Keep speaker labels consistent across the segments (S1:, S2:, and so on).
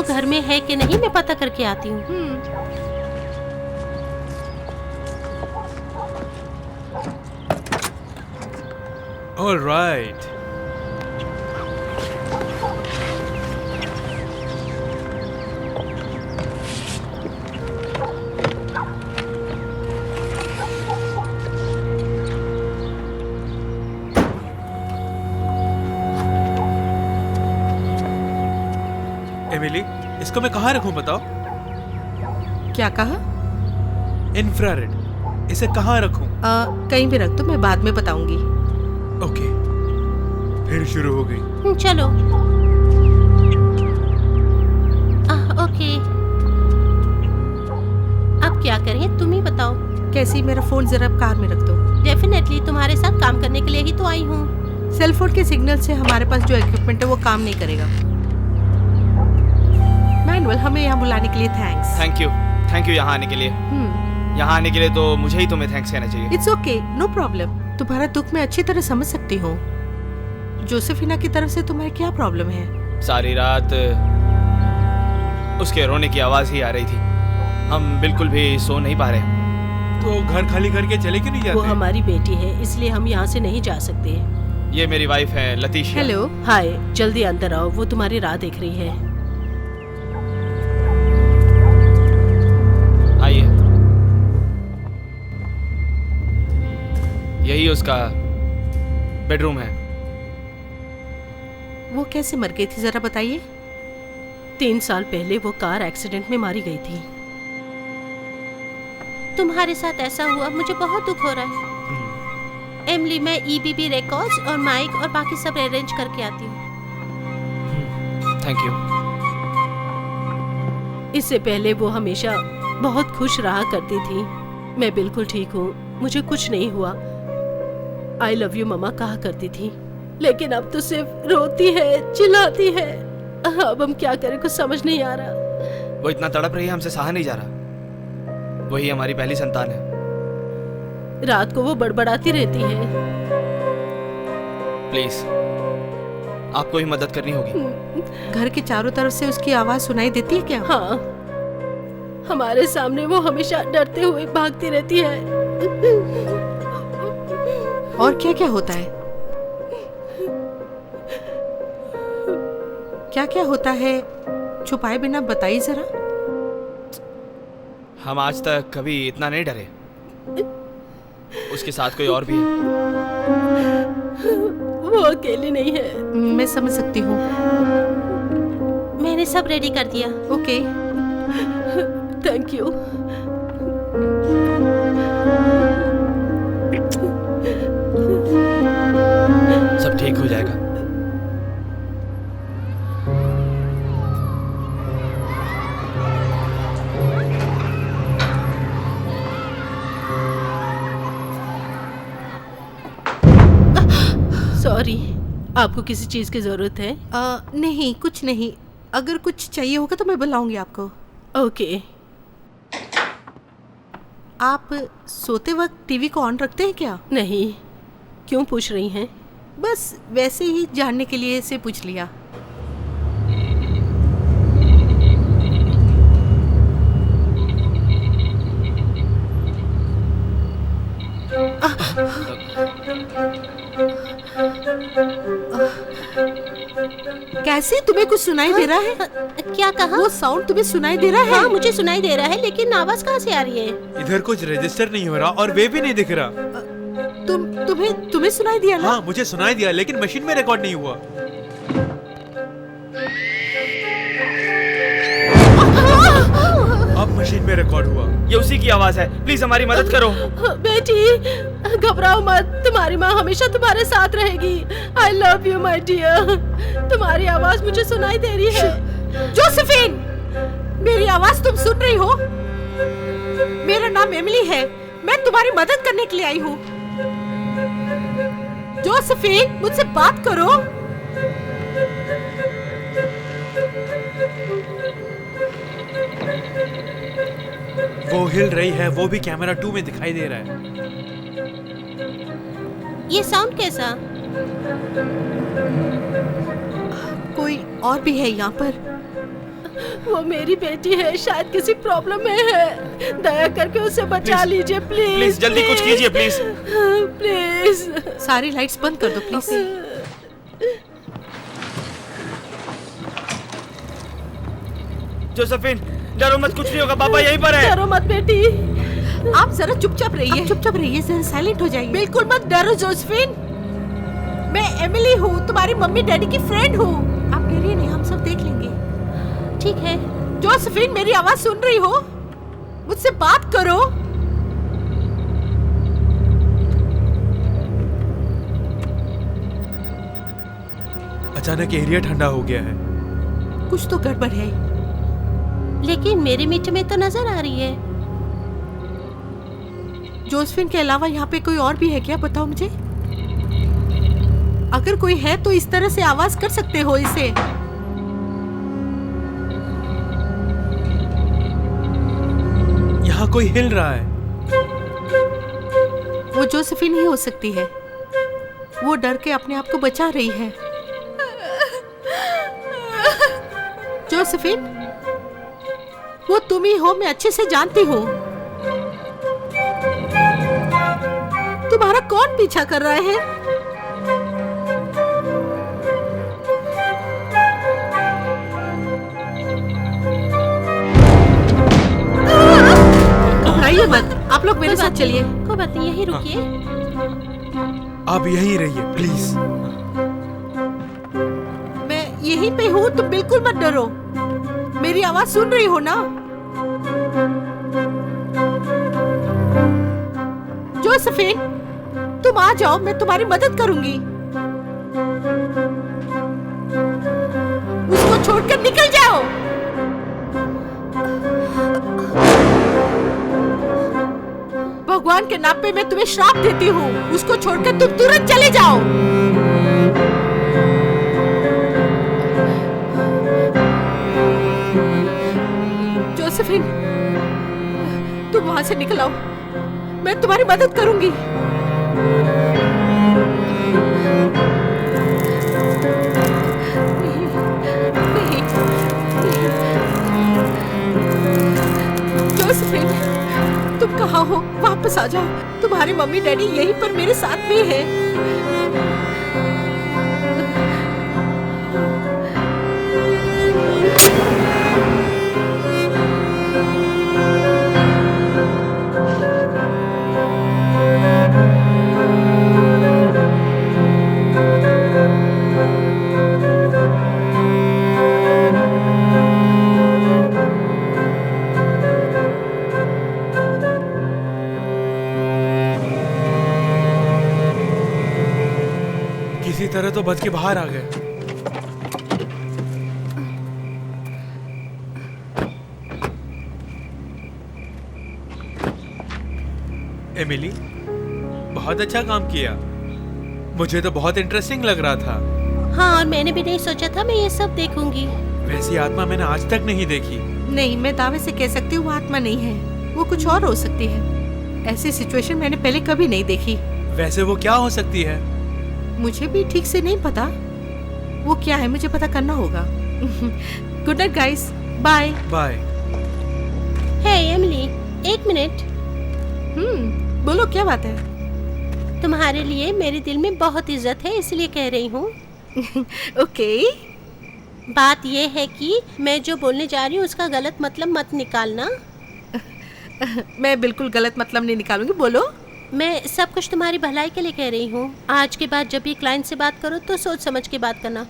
S1: वो घर में है कि नहीं, मैं पता करके आती हूँ।
S2: All right. एमिली, इसको मैं कहाँ रखूं बताओ?
S3: क्या कहा?
S2: इंफ्रारेड, इसे कहाँ रखूं?
S3: कहीं भी रख दो, मैं बाद में बताऊंगी।
S2: ओके, फिर शुरू हो गई।
S1: चलो। ओके, अब क्या करें, तुम ही बताओ।
S3: कैसी? मेरा फोन जरा कार में रख दो।
S1: डेफिनेटली, तुम्हारे साथ काम करने के लिए ही तो आई हूँ।
S3: सेल फोन के सिग्नल से हमारे पास जो इक्विपमेंट है वो काम नहीं करेगा। मैनुअल, हमें यहाँ बुलाने के लिए थैंक्स।
S4: थैंक यू यहाँ आने के लिए। यहाँ आने के लिए तो मुझे ही तुम्हें थैंक्स कहना चाहिए।
S3: It's okay, no problem. तुम्हारा दुख मैं अच्छी तरह समझ सकती हूँ। जोसेफिना की तरफ से तुम्हारी क्या प्रॉब्लम है?
S4: सारी रात उसके रोने की आवाज ही आ रही थी। हम बिल्कुल भी सो नहीं पा रहे।
S2: तो घर खाली करके चले क्यों नहीं जाते?
S1: वो हमारी बेटी है, इसलिए हम यहाँ से नहीं जा सकते।
S4: ये मेरी वाइफ है लतीशिया।
S3: हेलो।
S1: हाय, जल्दी अंदर आओ, वो तुम्हारी राह देख रही है।
S4: आइए। यही उसका बेडरूम है।
S3: वो कैसे मर गई थी, जरा बताइए।
S1: 3 साल पहले वो कार एक्सीडेंट में मारी गई थी। तुम्हारे साथ ऐसा हुआ, मुझे बहुत दुख हो रहा है। एमिली, मैं EBB रिकॉर्ड्स और माइक और बाकी सब अरेंज करके आती हूँ।
S4: Thank you.
S1: इससे पहले वो हमेशा बहुत खुश रहा करती थी। मैं बिल्कुल ठीक हूँ, मुझे कुछ नहीं हुआ। आई लव यू मम्मा कहा करती थी, लेकिन अब तो सिर्फ रोती है, चिल्लाती है। अब हम क्या करें, कुछ समझ नहीं आ रहा।
S4: वो इतना तड़प रही है, हमसे सहा नहीं जा रहा। वही हमारी पहली संतान है।
S1: रात को वो बड़बड़ाती रहती है।
S4: प्लीज, आपको ही मदद करनी होगी।
S3: घर के चारों तरफ से उसकी आवाज सुनाई देती है क्या?
S1: हाँ, हमारे सामने वो हमेशा डरते हुए भागती रहती है।
S3: और क्या क्या होता है? क्या क्या होता है? छुपाए बिना बताइए जरा।
S4: हम आज तक कभी इतना नहीं डरे। उसके साथ कोई और भी है।
S1: वो अकेली नहीं है।
S3: मैं समझ सकती हूँ।
S1: मैंने सब रेडी कर दिया।
S3: Okay,
S1: thank you.
S4: सब ठीक हो जाएगा।
S1: सॉरी, आपको किसी चीज की जरूरत है?
S3: नहीं, कुछ नहीं। अगर कुछ चाहिए होगा तो मैं बुलाऊंगी आपको।
S1: ओके।
S3: आप सोते वक्त टीवी को ऑन रखते हैं क्या?
S1: नहीं, क्यों पूछ रही हैं?
S3: बस वैसे ही जानने के लिए से पूछ लिया। कैसे? तुम्हें कुछ सुनाई दे रहा है?
S1: क्या कहा?
S3: वो साउंड तुम्हें सुनाई दे रहा है?
S1: हाँ, मुझे सुनाई दे रहा है, लेकिन आवाज कहाँ से आ रही है?
S2: इधर कुछ रजिस्टर नहीं हो रहा और वे भी नहीं दिख रहा।
S3: तुम्हें सुनाई दिया ना?
S2: हाँ, मुझे सुनाई दिया, लेकिन मशीन में रिकॉर्ड नहीं हुआ। अब मशीन में रिकॉर्ड हुआ।
S4: ये उसी की आवाज है। प्लीज हमारी मदद करो।
S1: बेटी, घबराओ मत, तुम्हारी माँ हमेशा तुम्हारे साथ रहेगी। I love you my dear. तुम्हारी आवाज मुझे सुनाई दे रही है।
S3: जोसेफिन, मेरी आवाज तुम सुन रही हो? मेरा नाम एमिली है, मैं तुम्हारी मदद करने के लिए आई हूँ। जोसेफिन, मुझसे बात करो।
S2: वो हिल रही है, वो भी कैमरा 2 में दिखाई दे रहा है।
S1: ये साउंड कैसा?
S3: कोई और भी है यहाँ पर?
S1: वो मेरी बेटी है, शायद किसी प्रॉब्लम में है। दया करके उसे बचा लीजिए प्लीज।
S4: प्लीज जल्दी कुछ कीजिए प्लीज।
S1: प्लीज।
S3: सारी लाइट्स बंद कर दो प्लीज।
S4: जोसेफिन डरो मत, कुछ नहीं होगा, पापा यहीं पर है।
S1: डरो मत बेटी।
S3: आप जरा चुपचाप रहिए, चुपचाप रहिए, जरा साइलेंट हो जाइए। बिल्कुल मत डरो जोसेफिन। मैं एमिली हूँ, तुम्हारी मम्मी डैडी की फ्रेंड हूँ। आप डरिए नहीं, हम सब देख लेंगे।
S1: ठीक है।
S3: जोसेफिन मेरी आवाज सुन रही हो? मुझसे बात करो।
S2: अचानक एरिया ठंडा हो गया है।
S3: कुछ तो गड़बड़ है।
S1: लेकिन मेरे मीटर में तो नजर आ रही है।
S3: जोसेफिन के अलावा यहाँ पे कोई और भी है क्या? बताओ मुझे। अगर कोई है तो इस तरह से आवाज कर सकते हो इसे।
S2: यहाँ कोई हिल रहा है।
S3: वो जोसेफिन ही हो सकती है। वो डर के अपने आप को बचा रही है। जोसेफिन, वो तुम ही हो, मैं अच्छे से जानती हूँ। तुम्हारा कौन पीछा कर रहा है? घबराइए मत, आप लोग मेरे साथ चलिए।
S1: कोई बात नहीं, यहीं रुकिए।
S2: आप यहीं रहिए प्लीज।
S3: मैं यहीं पे हूँ, तुम बिल्कुल मत डरो। मेरी आवाज सुन रही हो ना? जोसेफिन, तुम आ जाओ, मैं तुम्हारी मदद करूंगी। उसको छोड़कर निकल जाओ। भगवान के नाम पे मैं तुम्हें श्राप देती हूँ, उसको छोड़कर तुम तुरंत चले जाओ। जोसेफिन, तुम वहां से निकल आओ, मैं तुम्हारी मदद करूंगी। जोसेफिन, तुम कहाँ हो? वापस आ जाओ। तुम्हारे मम्मी डैडी यहीं पर मेरे साथ में है।
S2: किसी तरह तो बच के बाहर आ गए। एमिली, बहुत अच्छा काम किया। मुझे तो बहुत इंटरेस्टिंग लग रहा था।
S1: हाँ, और मैंने भी नहीं सोचा था मैं ये सब देखूंगी।
S2: वैसी आत्मा मैंने आज तक नहीं देखी।
S3: नहीं, मैं दावे से कह सकती हूँ वो आत्मा नहीं है, वो कुछ और हो सकती है। ऐसी सिचुएशन मैंने पहले कभी नहीं देखी।
S2: वैसे वो क्या हो सकती है?
S3: मुझे भी ठीक से नहीं पता वो क्या है, मुझे पता करना होगा। Good night guys, bye
S2: bye.
S1: Hey Emily, एक मिनट।
S3: बोलो, क्या बात है?
S1: तुम्हारे लिए मेरे दिल में बहुत इज्जत है, इसलिए कह रही हूँ।
S3: ओके।
S1: बात ये है कि मैं जो बोलने जा रही हूँ उसका गलत मतलब मत निकालना।
S3: मैं बिल्कुल गलत मतलब नहीं निकालूंगी, बोलो।
S1: मैं सब कुछ तुम्हारी भलाई के लिए कह रही हूँ। आज के बाद जब भी क्लाइंट से बात करो तो सोच समझ के बात करना।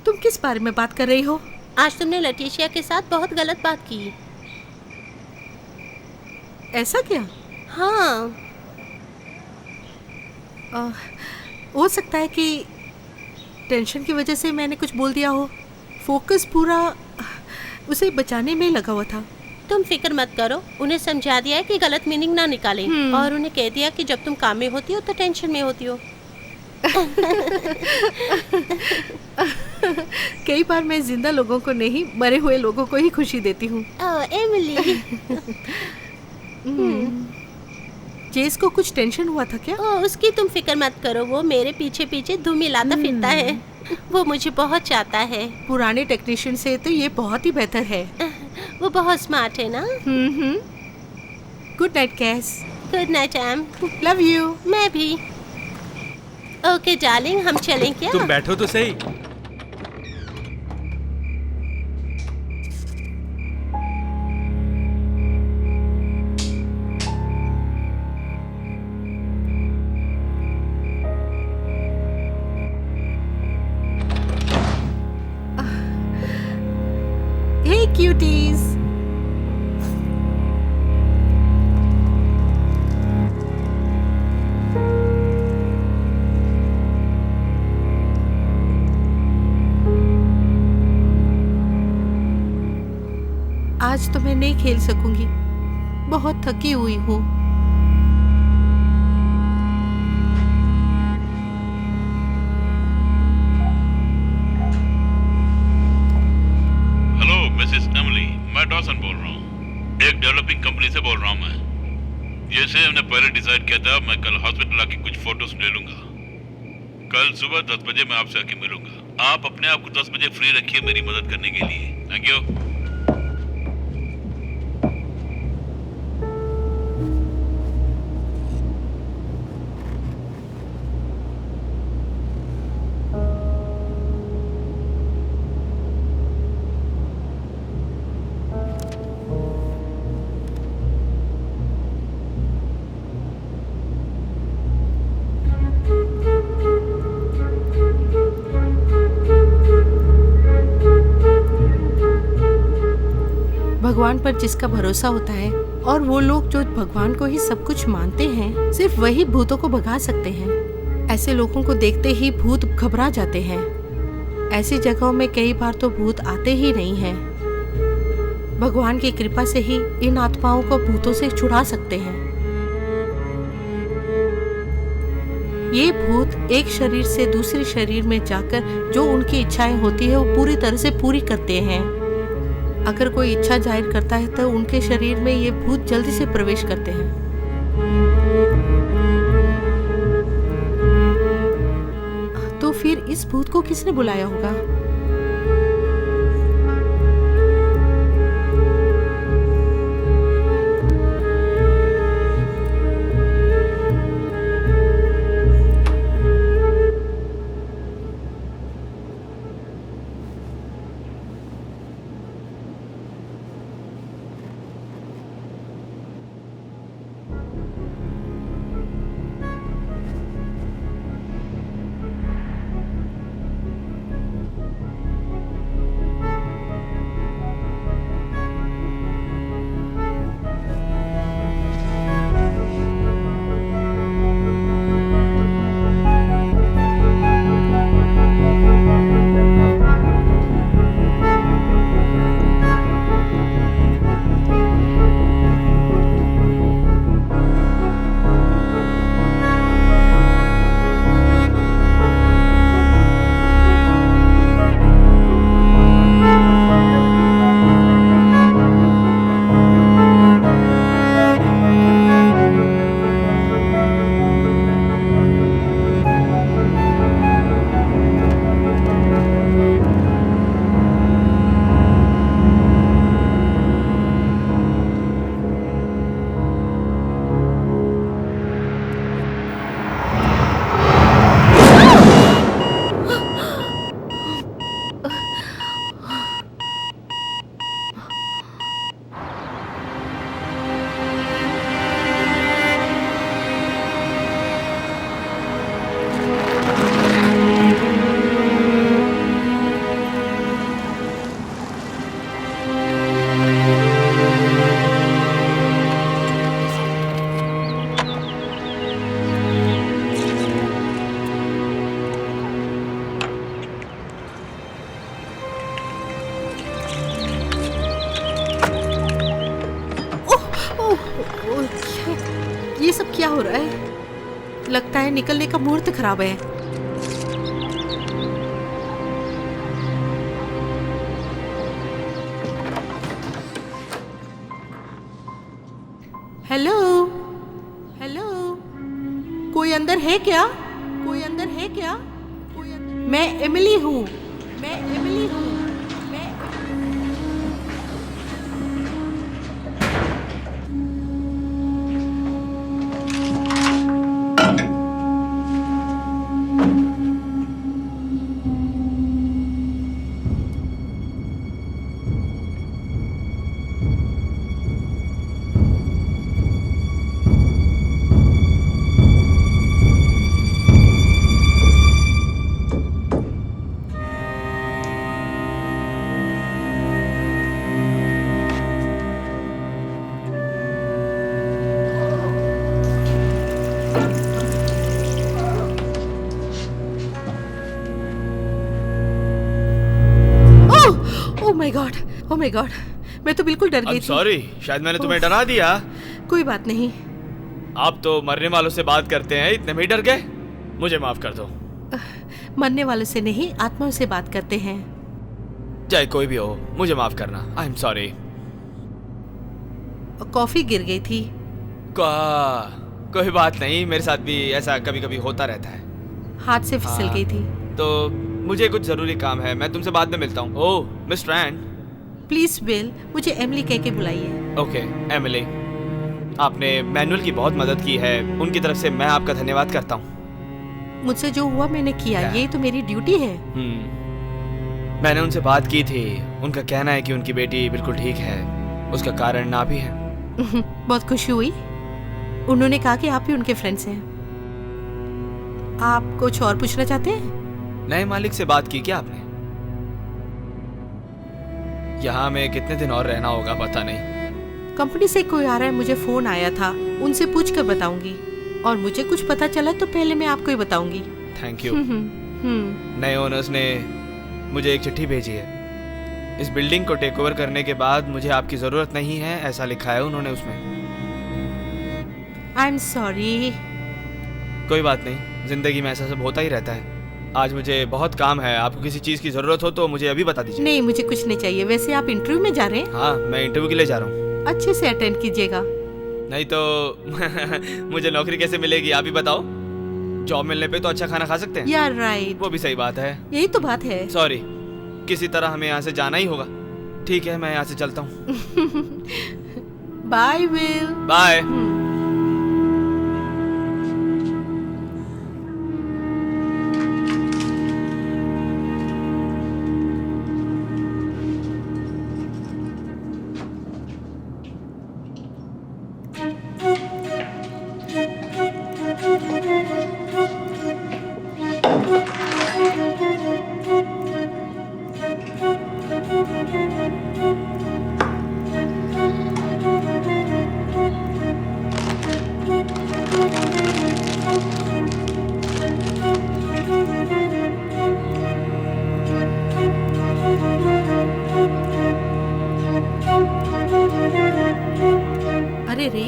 S3: तुम किस बारे में बात कर रही हो?
S1: आज तुमने लटीशिया के साथ बहुत गलत बात की।
S3: ऐसा क्या?
S1: हाँ।
S3: हो सकता है कि टेंशन की वजह से मैंने कुछ बोल दिया हो। फोकस पूरा उसे बचाने में लगा हुआ था।
S1: तुम फिक्र मत करो, उन्हें समझा दिया है कि गलत मीनिंग ना निकालें, और उन्हें कह दिया कि जब तुम काम में होती हो तो टेंशन में होती हो।
S3: कई बार मैं जिंदा लोगों को नहीं, मरे हुए लोगों को ही खुशी देती हूँ।
S1: एमिली।
S3: जेस को कुछ टेंशन हुआ था क्या?
S1: उसकी तुम फिक्र मत करो, वो मेरे पीछे पीछे धूम मिलाता फिरता है। वो मुझे बहुत चाहता है।
S3: पुराने टेक्नीशियन से तो ये बहुत ही बेहतर है।
S1: वो बहुत स्मार्ट है ना।
S3: Good night Cass.
S1: Good night Em.
S3: Love you.
S1: मैं भी। ओके डार्लिंग, हम चलें क्या?
S2: तुम बैठो तो सही।
S3: Hey cuties. आज तो मैं नहीं खेल सकूंगी, बहुत थकी हुई हूँ।
S5: हेलो मिसेस एमिली, मैं डॉसन बोल रहा हूँ। एक डेवलपिंग कंपनी से बोल रहा हूँ मैं। जैसे हमने पहले डिसाइड किया था, मैं कल हॉस्पिटल आके कुछ फोटोज ले लूंगा। कल सुबह 10 बजे मैं आपसे आके मिलूंगा। आप अपने आप को 10 बजे फ्री रखिए मेरी मदद करने के लिए। Thank you.
S3: भगवान पर जिसका भरोसा होता है और वो लोग जो भगवान को ही सब कुछ मानते हैं, सिर्फ वही भूतों को भगा सकते हैं। ऐसे लोगों को देखते ही भूत घबरा जाते हैं। ऐसी जगहों में कई बार तो भूत आते ही नहीं हैं। भगवान की कृपा से ही इन आत्माओं को भूतों से छुड़ा सकते हैं। ये भूत एक शरीर से दूसरे शरीर में जाकर जो उनकी इच्छाएं होती है वो पूरी तरह से पूरी करते हैं। अगर कोई इच्छा जाहिर करता है तो उनके शरीर में ये भूत जल्दी से प्रवेश करते हैं। तो फिर इस भूत को किसने बुलाया होगा? ये सब क्या हो रहा है? लगता है निकलने का मुहूर्त खराब है। हेलो हेलो, कोई अंदर है क्या? कोई अंदर है क्या? कोई अंदर मैं एमिली हूँ। मैं एमिली हूँ। मैं oh my God, oh my God, मैं तो बिल्कुल डर गई थी।
S4: सॉरी, शायद मैंने तुम्हें डरा दिया।
S3: कोई बात नहीं।
S4: आप तो मरने वालों से बात करते हैं, इतने में ही डर गए। मुझे माफ कर दो।
S3: मरने वालों से नहीं, आत्माओं से बात करते हैं।
S4: चाहे कोई भी हो, मुझे माफ करना। I am sorry.
S3: कॉफी गिर गई थी।
S4: कोई बात नहीं, मेरे साथ भी ऐसा कभी कभी होता रहता है।
S3: हाथ से फिसल गई थी।
S4: तो मुझे कुछ जरूरी काम है, मैं तुमसे बाद में मिलता हूँ। ओह मिस्टर एंड।
S3: प्लीज बिल, मुझे एमिली कह के बुलाइए।
S4: ओके एमिली, आपने मैनुअल की बहुत मदद की है, उनकी तरफ से मैं आपका धन्यवाद करता हूँ।
S3: मुझसे जो हुआ मैंने किया, ये तो मेरी ड्यूटी है।
S4: मैंने उनसे बात की थी, उनका कहना है कि उनकी बेटी बिल्कुल ठीक है, उसका कारण ना भी है।
S3: बहुत खुशी हुई। उन्होंने कहा कि आप भी उनके फ्रेंड्स हैं। आप कुछ और पूछना चाहते हैं?
S4: नए मालिक से बात की क्या आपने? यहाँ में कितने दिन और रहना होगा पता नहीं।
S3: कंपनी से कोई आ रहा है, मुझे फोन आया था, उनसे पूछ कर बताऊंगी। और मुझे कुछ पता चला तो पहले मैं आपको ही बताऊंगी।
S4: Thank you. नए ओनर्स ने मुझे एक चिट्ठी भेजी है। इस बिल्डिंग को टेक ओवर करने के बाद मुझे आपकी जरूरत नहीं है, ऐसा लिखा है उन्होंने उसमें।
S3: I am sorry.
S4: कोई बात नहीं, जिंदगी में ऐसा सब होता ही रहता है। आज मुझे बहुत काम है, आपको किसी चीज की जरूरत हो तो मुझे अभी बता दीजिए।
S3: नहीं, मुझे कुछ नहीं चाहिए। वैसे आप इंटरव्यू में जा रहे हैं?
S4: हाँ, मैं इंटरव्यू के लिए जा रहा हूँ।
S3: अच्छे से अटेंड कीजिएगा।
S4: नहीं तो मुझे नौकरी कैसे मिलेगी, आप ही बताओ। जॉब मिलने पे तो अच्छा खाना खा सकते हैं।
S3: यार राइट,
S4: वो भी सही बात है।
S3: यही तो बात है।
S4: सॉरी, किसी तरह हमें यहाँ से जाना ही होगा। ठीक है, मैं यहाँ से चलता हूँ।
S3: Bye Will.
S4: बाय।
S3: अरे रे,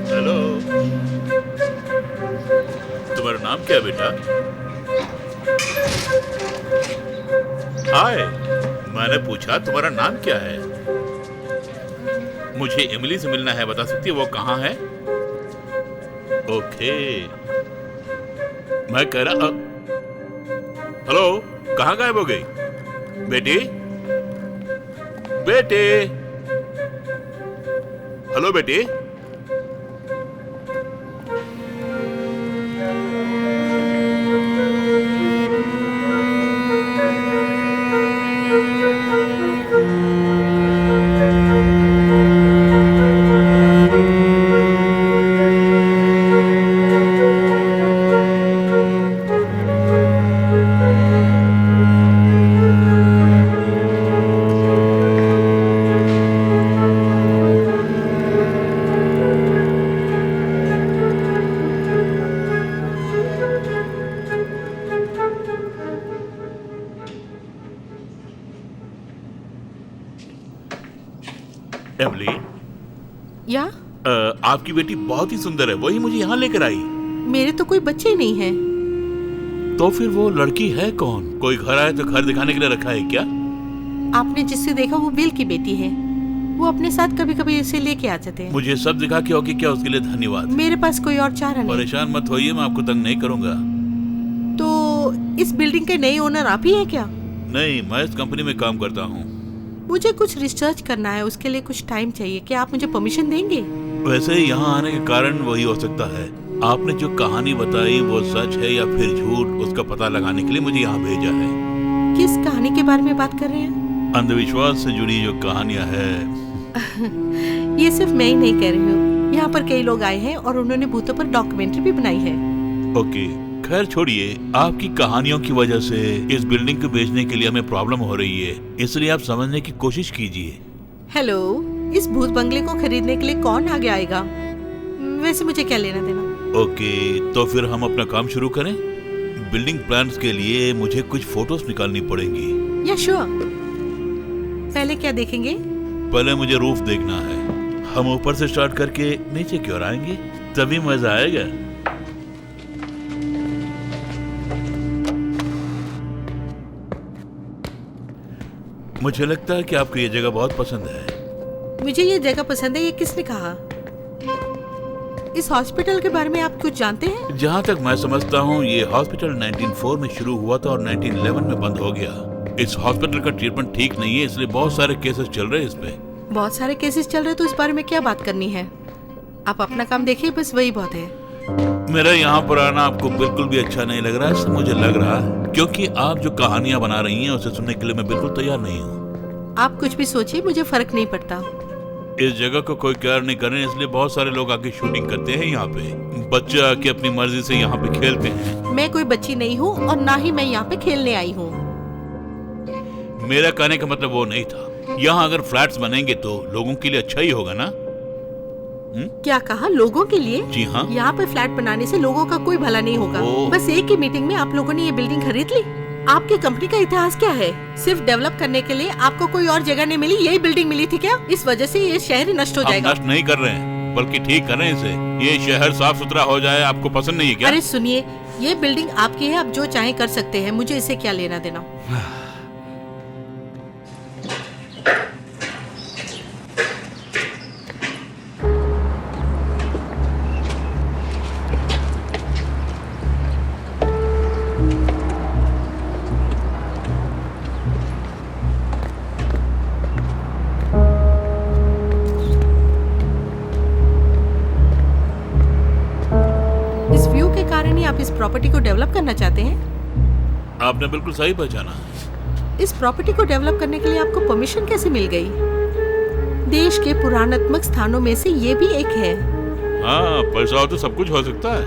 S5: हेलो, तुम्हारा नाम क्या है बेटा? हाय, मैंने पूछा तुम्हारा नाम क्या है? मुझे एमिली से मिलना है, बता सकती है वो कहाँ है? ओके, मैं कह रहा। हेलो, कहाँ गायब हो गई बेटी? बेटे, हेलो बेटी। एमिली,
S3: या
S5: आपकी बेटी बहुत ही सुंदर है, वही मुझे यहाँ लेकर आई।
S3: मेरे तो कोई बच्चे ही नहीं है।
S5: तो फिर वो लड़की है कौन? कोई घर आए तो घर दिखाने के लिए रखा है क्या?
S3: आपने जिससे देखा वो बिल की बेटी है। वो अपने साथ कभी कभी इसे लेके आ जाते हैं।
S5: मुझे सब दिखा के होगी क्या? उसके लिए धन्यवाद।
S3: मेरे पास कोई और चारा नहीं।
S5: परेशान मत होइए, मैं आपको तंग नहीं करूंगा।
S3: तो इस बिल्डिंग के नए ओनर आप ही हैं क्या?
S5: नहीं, मैं इस कंपनी में काम करता हूँ।
S3: मुझे कुछ रिसर्च करना है, उसके लिए कुछ टाइम चाहिए। क्या आप मुझे परमिशन देंगे?
S5: वैसे ही यहाँ आने के कारण वही हो सकता है। आपने जो कहानी बताई वो सच है या फिर झूठ, उसका पता लगाने के लिए मुझे यहाँ भेजा है।
S3: किस कहानी के बारे में बात कर रहे हैं?
S5: अंधविश्वास से जुड़ी जो कहानियाँ है।
S3: ये सिर्फ मैं ही नहीं कह रही हूँ, यहाँ पर कई लोग आए हैं और उन्होंने भूतों पर डॉक्यूमेंट्री भी बनाई है।
S5: ओके, खैर छोड़िए। आपकी कहानियों की वजह से इस बिल्डिंग को बेचने के लिए हमें प्रॉब्लम हो रही है, इसलिए आप समझने की कोशिश कीजिए।
S3: हेलो, इस भूत बंगले को खरीदने के लिए कौन आगे आएगा? वैसे मुझे क्या लेना देना।
S5: ओके, तो फिर हम अपना काम शुरू करें। बिल्डिंग प्लान्स के लिए मुझे कुछ फोटोज निकालनी पड़ेंगी।
S3: या श्योर। पहले क्या देखेंगे?
S5: पहले मुझे रूफ देखना है। हम ऊपर से स्टार्ट करके नीचे की ओर आएंगे, तभी मजा आएगा। मुझे लगता है कि आपको ये जगह बहुत पसंद है।
S3: मुझे ये जगह पसंद है, ये किसने कहा? इस हॉस्पिटल के बारे में आप कुछ जानते हैं?
S5: जहाँ तक मैं समझता हूँ ये हॉस्पिटल 1904 में शुरू हुआ था और 1911 में बंद हो गया। इस हॉस्पिटल का ट्रीटमेंट ठीक नहीं है, इसलिए बहुत सारे केसेस चल रहे हैं इस पे।
S3: बहुत सारे केसेस चल रहे, तो इस बारे में क्या बात करनी है? आप अपना काम देखिए, बस वही बहुत है।
S5: मेरा यहाँ पर आना आपको बिल्कुल भी अच्छा नहीं लग रहा है, ऐसा मुझे लग रहा है, क्योंकि आप जो कहानियाँ बना रही हैं उसे सुनने के लिए मैं बिल्कुल तैयार नहीं हूँ।
S3: आप कुछ भी सोचिए, मुझे फर्क नहीं पड़ता।
S5: इस जगह को कोई केयर नहीं कर रहे, इसलिए बहुत सारे लोग आके शूटिंग करते हैं यहाँ पे। बच्चे आके अपनी मर्जी से यहाँ पे खेलते हैं।
S3: मैं कोई बच्ची नहीं हूँ और ना ही मैं यहाँ पे खेलने आई हूँ।
S5: मेरा कहने का मतलब वो नहीं था। यहाँ अगर फ्लैट्स बनेंगे तो लोगों के लिए अच्छा ही होगा ना?
S3: क्या कहा? लोगों के लिए?
S5: जी हाँ।
S3: यहाँ पे फ्लैट बनाने से लोगों का कोई भला नहीं होगा।
S5: ओह।
S3: बस एक ही मीटिंग में आप लोगों ने ये बिल्डिंग खरीद ली। आपकी कंपनी का इतिहास क्या है? सिर्फ डेवलप करने के लिए आपको कोई और जगह नहीं मिली, यही बिल्डिंग मिली थी क्या? इस वजह से ये शहर नष्ट हो
S5: हम
S3: जाएगा।
S5: नष्ट नहीं कर रहे हैं, बल्कि ठीक कर रहे हैं इसे। ये शहर साफ सुथरा हो जाए, आपको पसंद नहीं है क्या?
S3: अरे सुनिए, ये बिल्डिंग आपकी है, आप जो चाहे कर सकते हैं, मुझे इसे क्या लेना देना। इस व्यू के कारण ही आप इस प्रॉपर्टी को डेवलप करना चाहते हैं?
S5: आपने बिल्कुल सही पहचाना।
S3: इस प्रॉपर्टी को डेवलप करने के लिए आपको परमिशन कैसे मिल गई? देश के पुराणात्मक स्थानों में से ये भी एक है।
S5: हाँ, पैसा हो तो सब कुछ हो सकता है।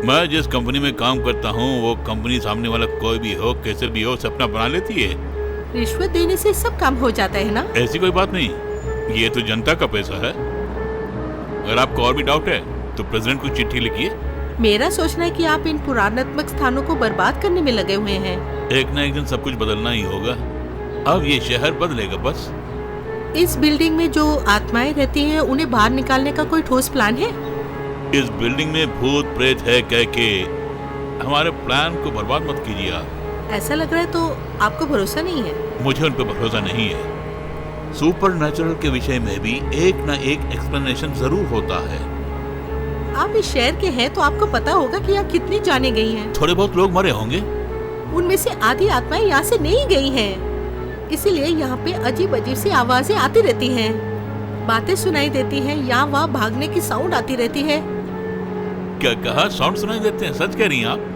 S5: मैं जिस कंपनी में काम करता हूँ वो कंपनी सामने वाला कोई भी हो, कैसे भी हो, सपना बना लेती है।
S3: रिश्वत देने से सब काम हो जाता है ना?
S5: ऐसी कोई बात नहीं, ये तो जनता का पैसा है। अगर आपको और भी डाउट है तो प्रेसिडेंट को चिट्ठी लिखिए।
S3: मेरा सोचना है कि आप इन पुराणात्मक स्थानों को बर्बाद करने में लगे हुए हैं।
S5: एक ना एक दिन सब कुछ बदलना ही होगा। अब ये शहर बदलेगा बस।
S3: इस बिल्डिंग में जो आत्माएं रहती हैं, उन्हें बाहर निकालने का कोई ठोस प्लान है?
S5: इस बिल्डिंग में भूत प्रेत है कह के हमारे प्लान को बर्बाद मत कीजिए आप।
S3: ऐसा लग रहा है तो आपको भरोसा नहीं है।
S5: मुझे उन पर भरोसा नहीं है। सुपर नेचुरल के विषय में भी एक ना एक एक्सप्लेनेशन जरूर होता है।
S3: आप इस शहर के हैं तो आपको पता होगा कि यहाँ कितनी जाने गई हैं।
S5: थोड़े बहुत लोग मरे होंगे।
S3: उनमें से आधी आत्माएं यहाँ से नहीं गई हैं। इसीलिए यहाँ पे अजीब अजीब सी आवाजें आती रहती हैं, बातें सुनाई देती हैं, यहाँ वहाँ भागने की साउंड आती रहती है।
S5: क्या कहा? साउंड सुनाई देते हैं? सच कह रही हैं आप?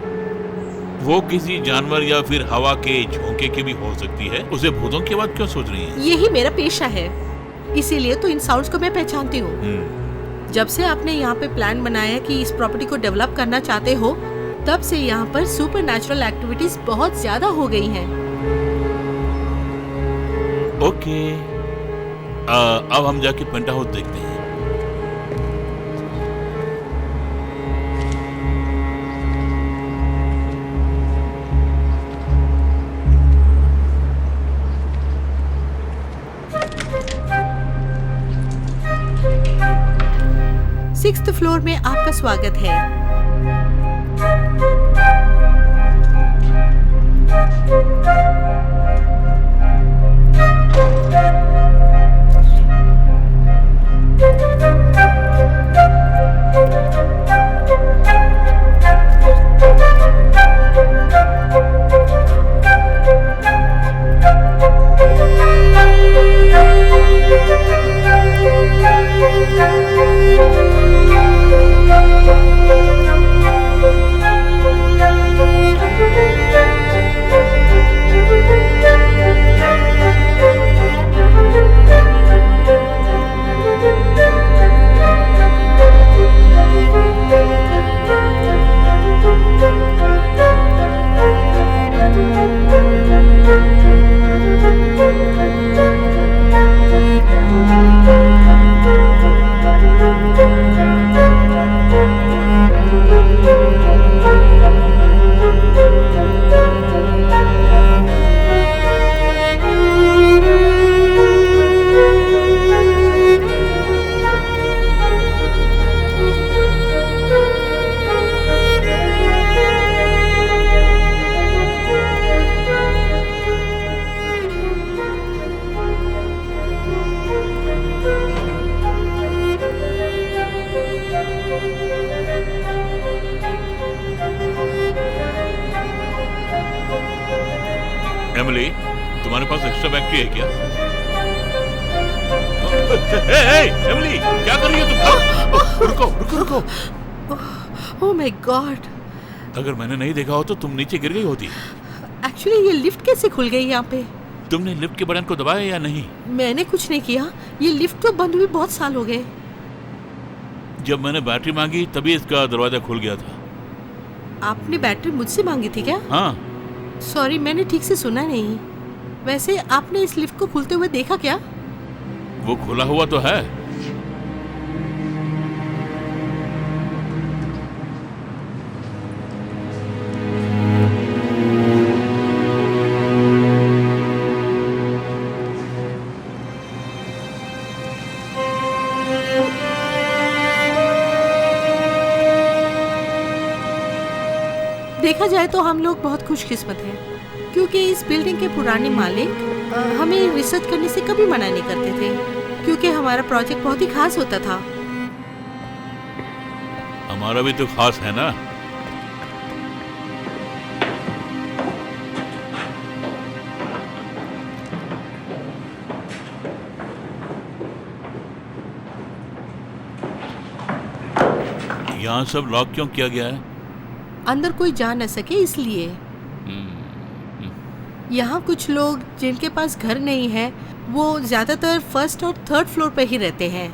S5: वो किसी जानवर या फिर हवा के झोंके की भी हो सकती है। उसे भूतों की बात क्यों सोच रही हैं?
S3: यही मेरा पेशा है, इसीलिए तो इन साउंड्स को मैं पहचानती हूँ। जब से आपने यहाँ पे प्लान बनाया कि इस प्रॉपर्टी को डेवलप करना चाहते हो, तब से यहाँ पर सुपर नेचुरल एक्टिविटीज बहुत ज्यादा हो गई हैं।
S5: ओके, अब हम जाके पेंट हाउस देखते हैं।
S3: 6th फ्लोर में आपका स्वागत है।
S5: एमिली, तुम्हारे पास एक्स्ट्रा बैटरी है क्या? एमिली, क्या कर रही हो तुम? रुको रुको रुको।
S3: ओह माय गॉड,
S5: अगर मैंने नहीं देखा हो तो तुम नीचे गिर गई होती।
S3: एक्चुअली ये लिफ्ट कैसे खुल गई यहाँ पे?
S5: तुमने लिफ्ट के बटन को दबाया या नहीं?
S3: मैंने कुछ नहीं किया, ये लिफ्ट तो बंद हुई बहुत साल हो गए।
S5: जब मैंने बैटरी मांगी तभी इसका दरवाजा खुल गया था।
S3: आपने बैटरी मुझसे मांगी थी क्या?
S5: हाँ।
S3: सॉरी, मैंने ठीक से सुना नहीं। वैसे आपने इस लिफ्ट को खुलते हुए देखा क्या?
S5: वो खुला हुआ तो है।
S3: देखा जाए तो हम लोग बहुत खुशकिस्मत हैं, क्योंकि इस बिल्डिंग के पुराने मालिक हमें रिसर्च करने से कभी मना नहीं करते थे, क्योंकि हमारा प्रोजेक्ट बहुत ही खास होता था।
S5: हमारा भी तो खास है ना। यहाँ सब लॉक क्यों किया गया है?
S3: अंदर कोई जा न सके इसलिए। यहाँ कुछ लोग जिनके पास घर नहीं है वो ज्यादातर 1st और 3rd फ्लोर पे ही रहते हैं,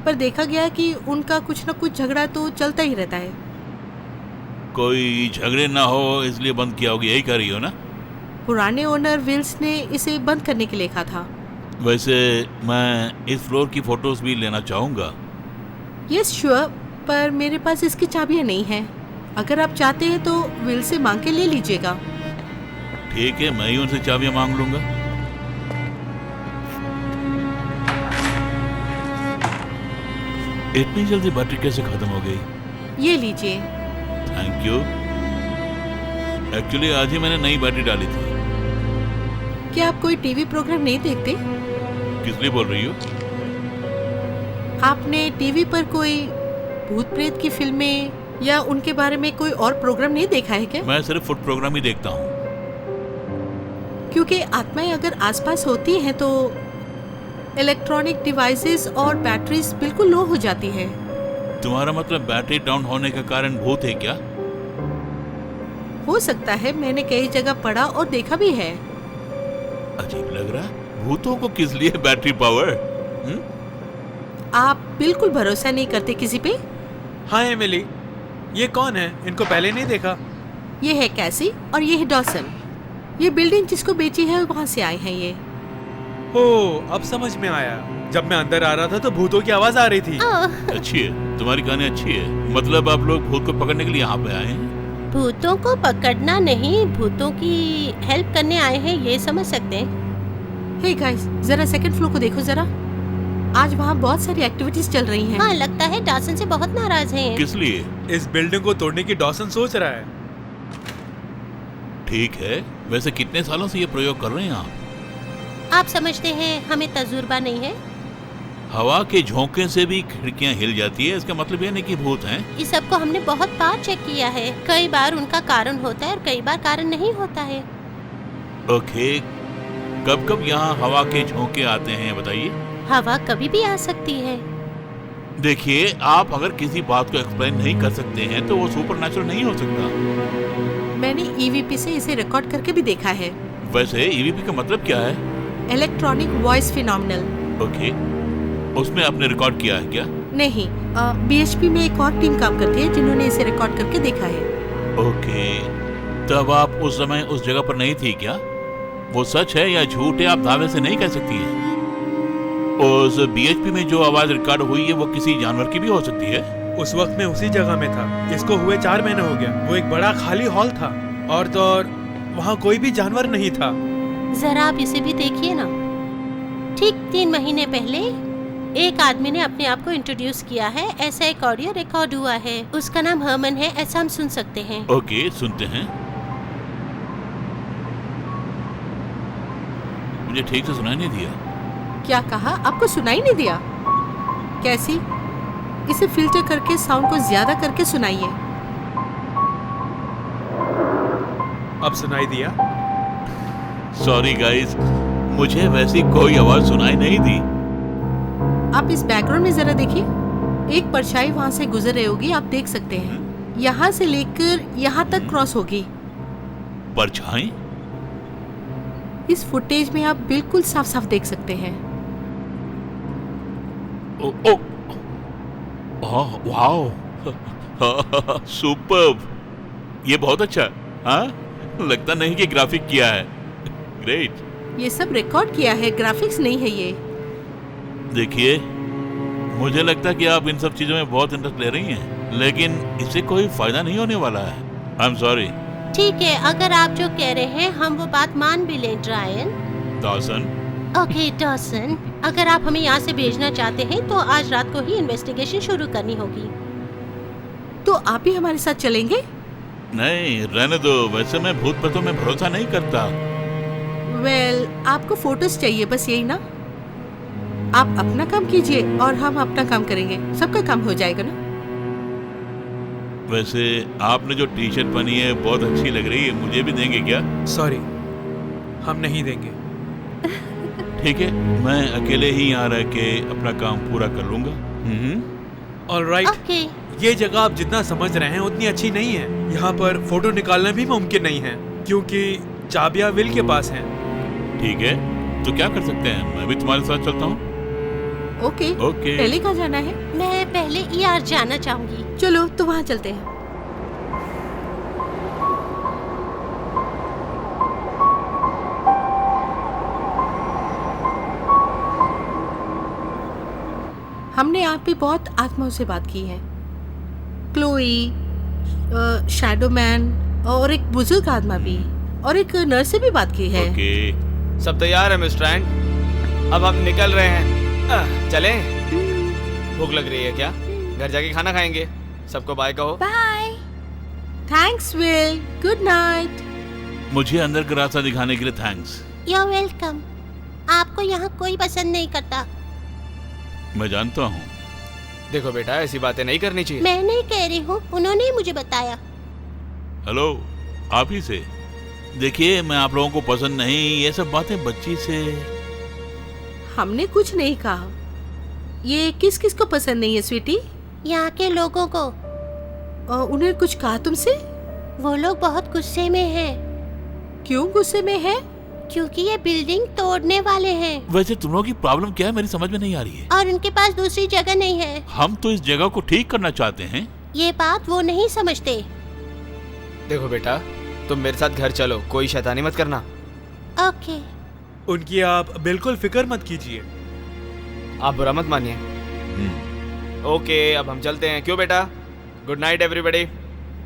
S3: पर देखा गया कि उनका कुछ न कुछ झगड़ा तो चलता ही रहता है।
S5: कोई झगड़े ना हो इसलिए बंद किया होगा, यही कह रही हो ना?
S3: पुराने ओनर विल्स ने इसे बंद करने के लिए कहा था।
S5: वैसे मैं इस फ्लोर की फोटोज भी लेना चाहूँगा।
S3: यस श्योर, पर मेरे पास इसकी चाबियाँ नहीं हैं। अगर आप चाहते हैं तो विल से मांग के ले लीजिएगा।
S5: ठीक है, मैं ही उनसे चाबियां मांग लूंगा। इतनी जल्दी बैटरी कैसे खत्म हो गई?
S3: ये लीजिए।
S5: Thank you. एक्चुअली आज ही मैंने नई बैटरी डाली थी।
S3: क्या आप कोई टीवी प्रोग्राम नहीं देखते?
S5: किस लिए बोल रही हो?
S3: आपने टीवी पर कोई भूत प्रेत की फिल्में या उनके बारे में कोई और प्रोग्राम नहीं देखा है क्या?
S5: मैं सिर्फ फुड प्रोग्राम ही देखता हूँ।
S3: क्योंकि आत्माएं अगर आसपास होती हैं तो इलेक्ट्रॉनिक डिवाइसेस और बैटरीज बिल्कुल लो हो जाती है।
S5: तुम्हारा मतलब बैटरी डाउन होने का कारण भूत है क्या?
S3: हो सकता है, मैंने कई जगह पढ़ा और देखा भी है।
S5: अजीब लग रहा। भूतों को किस लिए बैटरी पावर?
S3: आप बिल्कुल भरोसा नहीं करते किसी पे?
S2: हाँ एमिली, ये कौन है? इनको पहले नहीं देखा।
S3: ये है कैसी और ये है डॉसन। ये बिल्डिंग जिसको बेची है वहाँ से आए हैं ये।
S2: ओह, अब समझ में आया। जब मैं अंदर आ रहा था तो भूतों की आवाज आ रही थी।
S5: अच्छी है, तुम्हारी कहानी अच्छी है। मतलब आप लोग भूत को पकड़ने के लिए यहाँ पे आए हैं?
S1: भूतों को पकड़ना नहीं, भूतों की हेल्प करने आए हैं, ये समझ सकते हैं।
S3: हे गाइस, जरा 2nd फ्लोर को देखो जरा। आज वहाँ बहुत सारी एक्टिविटीज चल रही हैं।
S1: हाँ, लगता है डॉसन से बहुत नाराज हैं।
S5: किस लिए?
S2: इस बिल्डिंग को तोड़ने की डॉसन सोच रहा है।
S5: ठीक है, वैसे कितने सालों से ये प्रयोग कर रहे हैं आप?
S1: आप समझते हैं हमें तजुर्बा नहीं है?
S5: हवा के झोंके से भी खिड़कियां हिल जाती है, इसका मतलब ये नहीं कि भूत हैं।
S1: इस सब को हमने बहुत बार चेक किया है। कई बार उनका कारण होता है और कई बार कारण नहीं होता है।
S5: ओके, कब कब यहाँ हवा के झोंके आते हैं बताइए?
S1: हवा कभी भी आ सकती है।
S5: देखिए, आप अगर किसी बात को एक्सप्लेन नहीं कर सकते हैं तो वो सुपरनैचुरल नहीं हो सकता।
S3: मैंने ईवीपी से इसे रिकॉर्ड करके भी देखा है।
S5: वैसे ईवीपी का मतलब क्या है?
S3: Electronic voice phenomenal.
S5: ओके, उसमें आपने रिकॉर्ड किया है क्या?
S3: नहीं, बीएचपी में एक और टीम काम करती है जिन्होंने इसे रिकॉर्ड करके देखा है।
S5: ओके, तब आप उस समय उस जगह पर नहीं थी क्या? वो सच है या झूठ है आप दावे से नहीं कह सकती हैं। उस बीएचपी में जो आवाज रिकॉर्ड हुई है वो किसी जानवर की भी हो सकती है।
S2: उस वक्त मैं उसी जगह में था। इसको हुए 4 महीने हो गया। वो एक बड़ा खाली हॉल था और तो और वहाँ कोई भी जानवर नहीं था।
S1: जरा आप इसे भी देखिए ना। ठीक 3 महीने पहले एक आदमी ने अपने आप को इंट्रोड्यूस किया है। ऐसा एक ऑडियो रिकॉर्ड हुआ है। उसका नाम हर्मन है। ऐसा हम सुन सकते हैं।
S5: ओके, सुनते हैं। मुझे ठीक से सुनाई नहीं दिया।
S3: क्या कहा? आपको सुनाई नहीं दिया? कैसी? इसे फिल्टर करके साउंड को ज्यादा करके सुनाइए।
S2: अब सुनाई दिया?
S5: सॉरी गाइस, मुझे वैसी कोई आवाज सुनाई नहीं दी।
S3: आप इस बैकग्राउंड में जरा देखिए। एक परछाई वहाँ से गुजर रही होगी, आप देख सकते हैं। यहाँ से लेकर यहाँ तक क्रॉस होगी।
S5: परछाई?
S3: इस फुटेज में आप बिल्कुल साफ साफ देख सकते हैं।
S5: ओ, ओ, वाओ, सुपर्ब। ये बहुत अच्छा। हाँ, लगता नहीं कि ग्राफिक किया है। ग्रेट।
S3: ये सब रिकॉर्ड किया है, ग्राफिक्स नहीं है ये।
S5: देखिए, मुझे लगता है कि आप इन सब चीजों में बहुत इंटरेस्ट ले रही हैं, लेकिन इससे कोई फायदा नहीं होने वाला है। I am sorry.
S1: ठीक है, अगर आप जो कह रहे हैं हम वो बात मान भी लें ड्रायन।
S5: डॉसन।
S1: ओके डॉसन, अगर आप हमें यहाँ से भेजना चाहते हैं तो आज रात को ही इन्वेस्टिगेशन शुरू करनी होगी।
S3: तो आप भी हमारे साथ चलेंगे?
S5: नहीं, रहने दो। वैसे मैं भूत प्रेतों में भरोसा नहीं करता।
S3: वेल, आपको फोटोज चाहिए, बस यही ना? आप अपना काम कीजिए और हम अपना काम करेंगे। सबका काम हो जाएगा ना?
S5: वैसे आपने जो टी शर्ट पहनी है बहुत अच्छी लग रही है। मुझे भी देंगे क्या?
S2: सॉरी, हम नहीं देंगे।
S5: ठीक है, मैं अकेले ही यहाँ रह के अपना काम पूरा कर लूंगा।
S2: ऑलराइट।
S1: ओके।
S2: ये जगह आप जितना समझ रहे हैं उतनी अच्छी नहीं है। यहाँ पर फोटो निकालना भी मुमकिन नहीं है क्योंकि चाबियां विल के पास हैं।
S5: ठीक है, तो क्या कर सकते हैं? मैं भी तुम्हारे साथ चलता हूँ।
S3: ओके।
S5: ओके।
S3: पहले कहाँ जाना है?
S1: मैं पहले ER जाना चाहूंगी।
S3: चलो तो वहाँ चलते हैं। हमने आप भी बहुत आत्माओं से बात की है। क्लोई, शैडो मैन और एक बुजुर्ग आत्मा भी, और एक नर्स से भी बात की है।
S5: ओके।
S4: सब तैयार है मिस्टर एंड? अब हम निकल रहे हैं। चलें? भूख लग रही है क्या? घर जाके खाना खाएंगे। सबको बाय कहो।
S3: Bye. Thanks Will. Good night.
S5: मुझे अंदर का रास्ता दिखाने के लिए थैंक्स।
S1: You're welcome। आपको यहाँ कोई पसंद नहीं करता।
S5: मैं जानता हूँ।
S4: देखो बेटा, ऐसी बातें नहीं करनी चाहिए।
S1: मैं नहीं कह रही हूँ, उन्होंने ही मुझे बताया।
S5: हेलो, आप ही से। देखिए, मैं आप लोगों को पसंद नहीं, ये सब बातें बच्ची से।
S3: हमने कुछ नहीं कहा। ये किस किस को पसंद नहीं है स्वीटी?
S1: यहाँ के लोगों को।
S3: उन्हें कुछ कहा तुमसे?
S1: वो लोग बहुत गुस्से में हैं
S3: क्यों गुस्से में है?
S1: क्योंकि ये बिल्डिंग तोड़ने वाले हैं
S5: वैसे तुम लोगों की प्रॉब्लम क्या है? मेरी समझ में नहीं आ रही है।
S1: और उनके पास दूसरी जगह नहीं है।
S5: हम तो इस जगह को ठीक करना चाहते हैं।
S1: ये बात वो नहीं समझते।
S4: देखो बेटा, तुम मेरे साथ घर चलो, कोई शैतानी मत करना।
S1: ओके।
S2: उनकी आप बिल्कुल फिक्र मत कीजिए।
S4: आप बुरा मत मानिए। ओके, अब हम चलते हैं। क्यों बेटा? Good night everybody.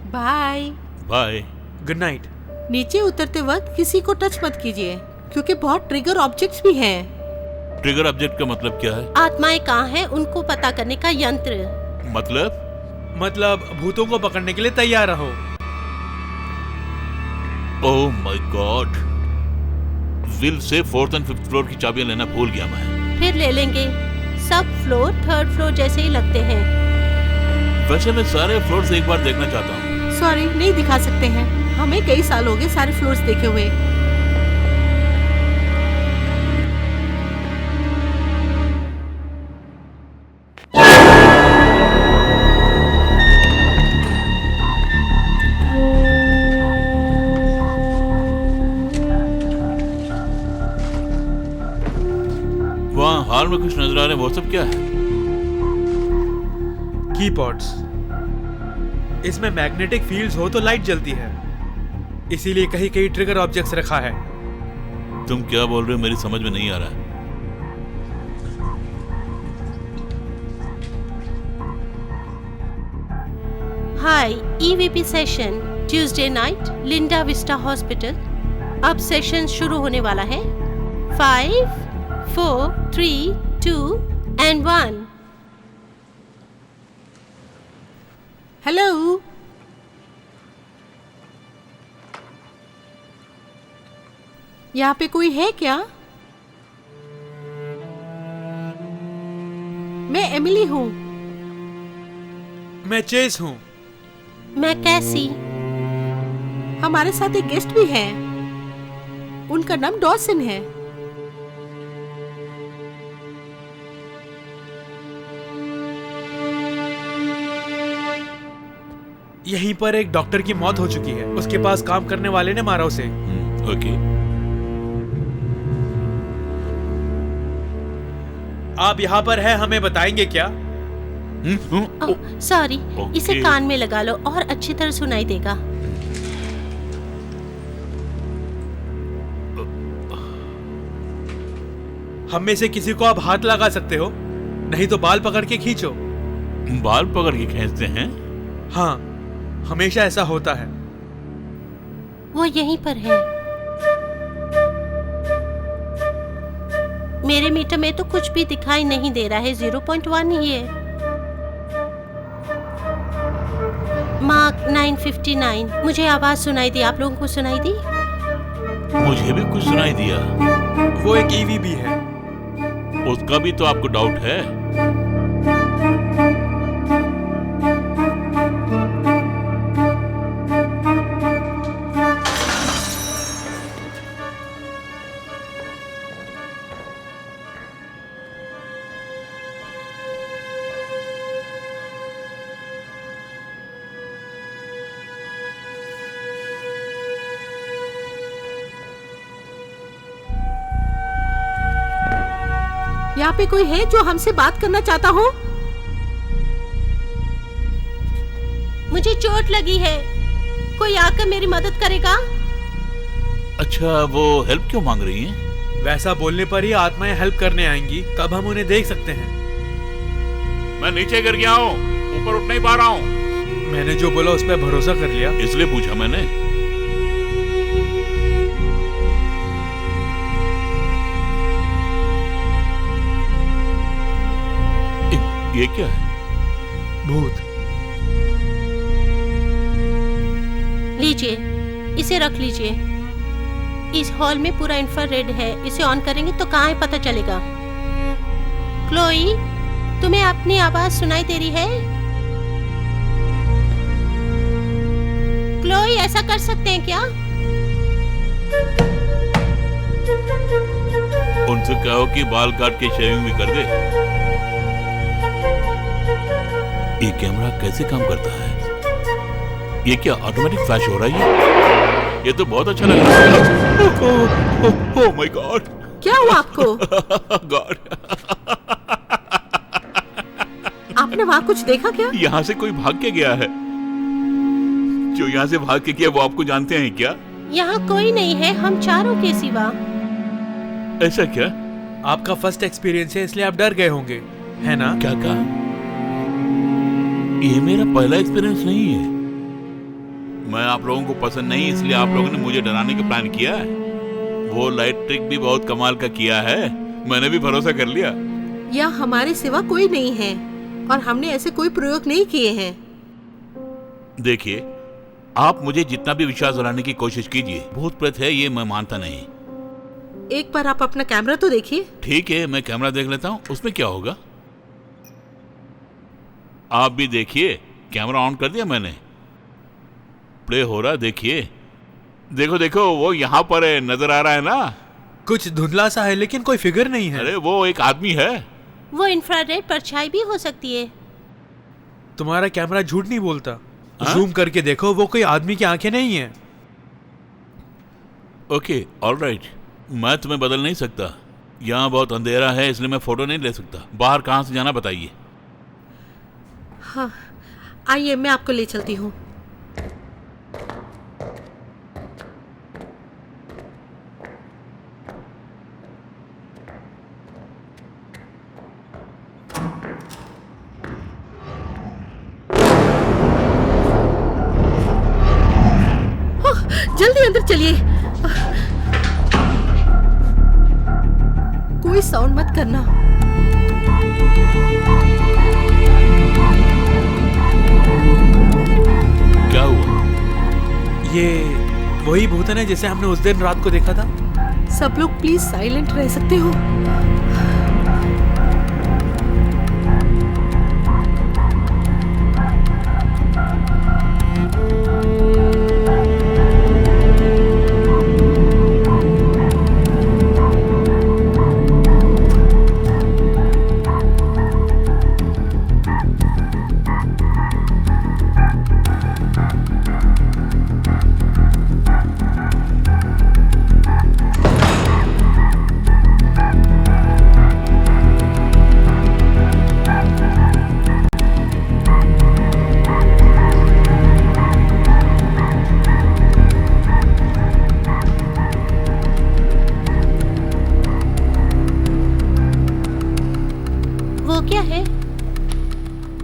S3: Bye
S5: bye.
S2: Good night.
S3: नीचे उतरते वक्त किसी को टच मत कीजिए क्योंकि बहुत ट्रिगर ऑब्जेक्ट्स भी हैं।
S5: ट्रिगर ऑब्जेक्ट का मतलब क्या है?
S1: आत्माएं कहाँ हैं उनको पता करने का यंत्र।
S2: मतलब भूतों को पकड़ने के लिए तैयार रहो।
S5: Oh my God, will say 4th और 5th फ्लोर की चाबियां लेना भूल गया मैं।
S1: फिर ले लेंगे, सब फ्लोर 3rd फ्लोर जैसे ही लगते हैं।
S5: वैसे मैं सारे फ्लोर से एक बार देखना चाहता हूँ।
S3: सॉरी, नहीं दिखा सकते हैं, हमें कई साल हो गए सारे फ्लोर्स देखे हुए।
S5: वहाँ हाल में कुछ नजर आ रहे हैं, वो सब क्या है?
S2: कीपॉड्स। इसमें मैग्नेटिक फील्ड्स हो तो लाइट जलती है, इसीलिए कहीं कहीं ट्रिगर ऑब्जेक्ट्स रखा है।
S5: तुम क्या बोल रहे हो, मेरी समझ में नहीं आ रहा है।
S1: Hi, EVP session Tuesday night, Linda Vista hospital. अब सेशन शुरू होने वाला है। 5, 4, 3, 2 and 1।
S3: हेलो, यहाँ पे कोई है क्या? मैं एमिली हूँ।
S2: मैं चेस हूँ।
S1: मैं कैसी।
S3: हमारे साथ एक गेस्ट भी है, उनका नाम डॉसन है।
S2: यहीं पर एक डॉक्टर की मौत हो चुकी है, उसके पास काम करने वाले ने मारा उसे।
S5: ओके।
S2: आप यहाँ पर है, हमें बताएंगे क्या?
S1: Sorry,
S5: okay.
S1: इसे कान में लगा लो और अच्छी तरह सुनाई देगा।
S2: हम में से किसी को आप हाथ लगा सकते हो, नहीं तो बाल पकड़ के खींचो।
S5: बाल पकड़ के खींचते हैं?
S2: हाँ, हमेशा ऐसा होता है।
S1: वो यहीं पर है। मेरे मीटर में तो कुछ भी दिखाई नहीं दे रहा है, 0.1 ही है। मार्क 959। मुझे आवाज सुनाई दी, आप लोगों को सुनाई दी?
S5: मुझे भी कुछ सुनाई दिया।
S2: वो एक ईवीबी है।
S5: उसका भी तो आपको डाउट है?
S3: यहाँ पे कोई है जो हमसे बात करना चाहता हो?
S1: मुझे चोट लगी है, कोई आकर मेरी मदद करेगा?
S5: अच्छा, वो हेल्प क्यों मांग रही हैं?
S2: वैसा बोलने पर ही आत्माएं हेल्प करने आएंगी, तब हम उन्हें देख सकते हैं।
S5: मैं नीचे गिर गया हूँ, ऊपर उठ नहीं पा रहा हूँ।
S2: मैंने जो बोला उस पर भरोसा कर लिया,
S5: इसलिए पूछा मैंने। ये क्या है?
S2: भूत।
S1: लीजिए, इसे रख लीजिए। इस हॉल में पूरा इंफ्रारेड है, इसे ऑन करेंगे तो कहाँ है पता चलेगा। क्लोई, तुम्हें अपनी आवाज सुनाई दे रही है? क्लोई, ऐसा कर सकते हैं क्या?
S5: उनसे कहो कि बाल काट के शेविंग भी कर दे। ये कैमरा कैसे काम करता है? ये क्या ऑटोमेटिक फ्लैश हो रहा है? ये तो बहुत अच्छा लग रहा है। Oh my God!
S3: क्या हुआ आपको?
S5: गॉड!
S3: आपने वहाँ कुछ देखा क्या?
S5: यहाँ से कोई भाग के गया है। जो यहाँ से भाग के गया वो आपको जानते हैं क्या?
S1: यहाँ कोई नहीं है, हम चारों के सिवा।
S5: ऐसा क्या?
S2: आपका फर्स्ट एक्सपीरियंस है, इसलिए आप डर गए होंगे, है ना?
S5: क्या कहा? ये मेरा पहला एक्सपीरियंस नहीं है। मैं आप लोगों को पसंद नहीं, इसलिए आप लोगों ने मुझे डराने का प्लान किया है। वो लाइट ट्रिक भी बहुत कमाल का किया है। मैंने भी भरोसा कर लिया।
S3: यहाँ हमारे सिवा कोई नहीं है और हमने ऐसे कोई प्रयोग नहीं किए हैं।
S5: देखिए, आप मुझे जितना भी विश्वास दिलाने की कोशिश कीजिए, भूत प्रेत है ये मैं मानता नहीं।
S3: एक बार आप अपना कैमरा तो देखिए।
S5: ठीक है, मैं कैमरा देख लेता हूँ, उसमें क्या होगा। आप भी देखिए, कैमरा ऑन कर दिया मैंने, प्ले हो रहा, देखिए। देखो देखो, वो यहाँ पर है, नजर आ रहा है ना?
S2: कुछ धुंधला सा है लेकिन कोई फिगर नहीं है।
S5: अरे वो एक आदमी है।
S1: वो इंफ्रारेड परछाई भी हो सकती है।
S2: तुम्हारा कैमरा झूठ नहीं बोलता।
S5: हाँ?
S2: जूम करके देखो, वो कोई आदमी की आंखें नहीं है।
S5: ओके, ऑलराइट, मैं तुम्हें बदल नहीं सकता। यहाँ बहुत अंधेरा है इसलिए मैं फोटो नहीं ले सकता। बाहर कहाँ से जाना बताइए।
S3: हाँ, आइए मैं आपको ले चलती हूँ। जल्दी अंदर चलिए। कोई साउंड मत करना।
S5: क्या हुआ?
S2: ये वही भूतन है जिसे हमने उस दिन रात को देखा था।
S3: सब लोग प्लीज साइलेंट रह सकते हो।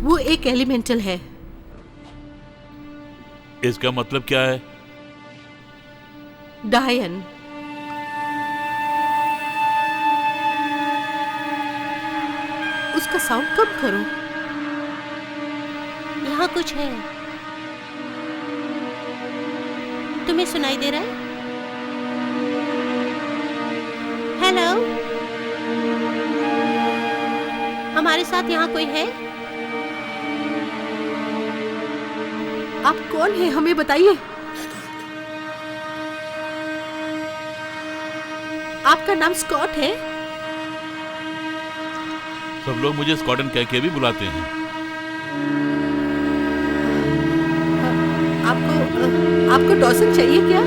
S3: वो एक एलिमेंटल है।
S5: इसका मतलब क्या है?
S3: डायन। उसका साउंड कम करो।
S1: यहाँ कुछ है। तुम्हें सुनाई दे रहा है? हेलो, हमारे साथ यहाँ कोई है?
S3: आप कौन है हमें बताइए। आपका नाम स्कॉट है?
S5: सब लोग मुझे स्कॉटन कह के भी बुलाते हैं।
S3: आपको डॉसन चाहिए क्या?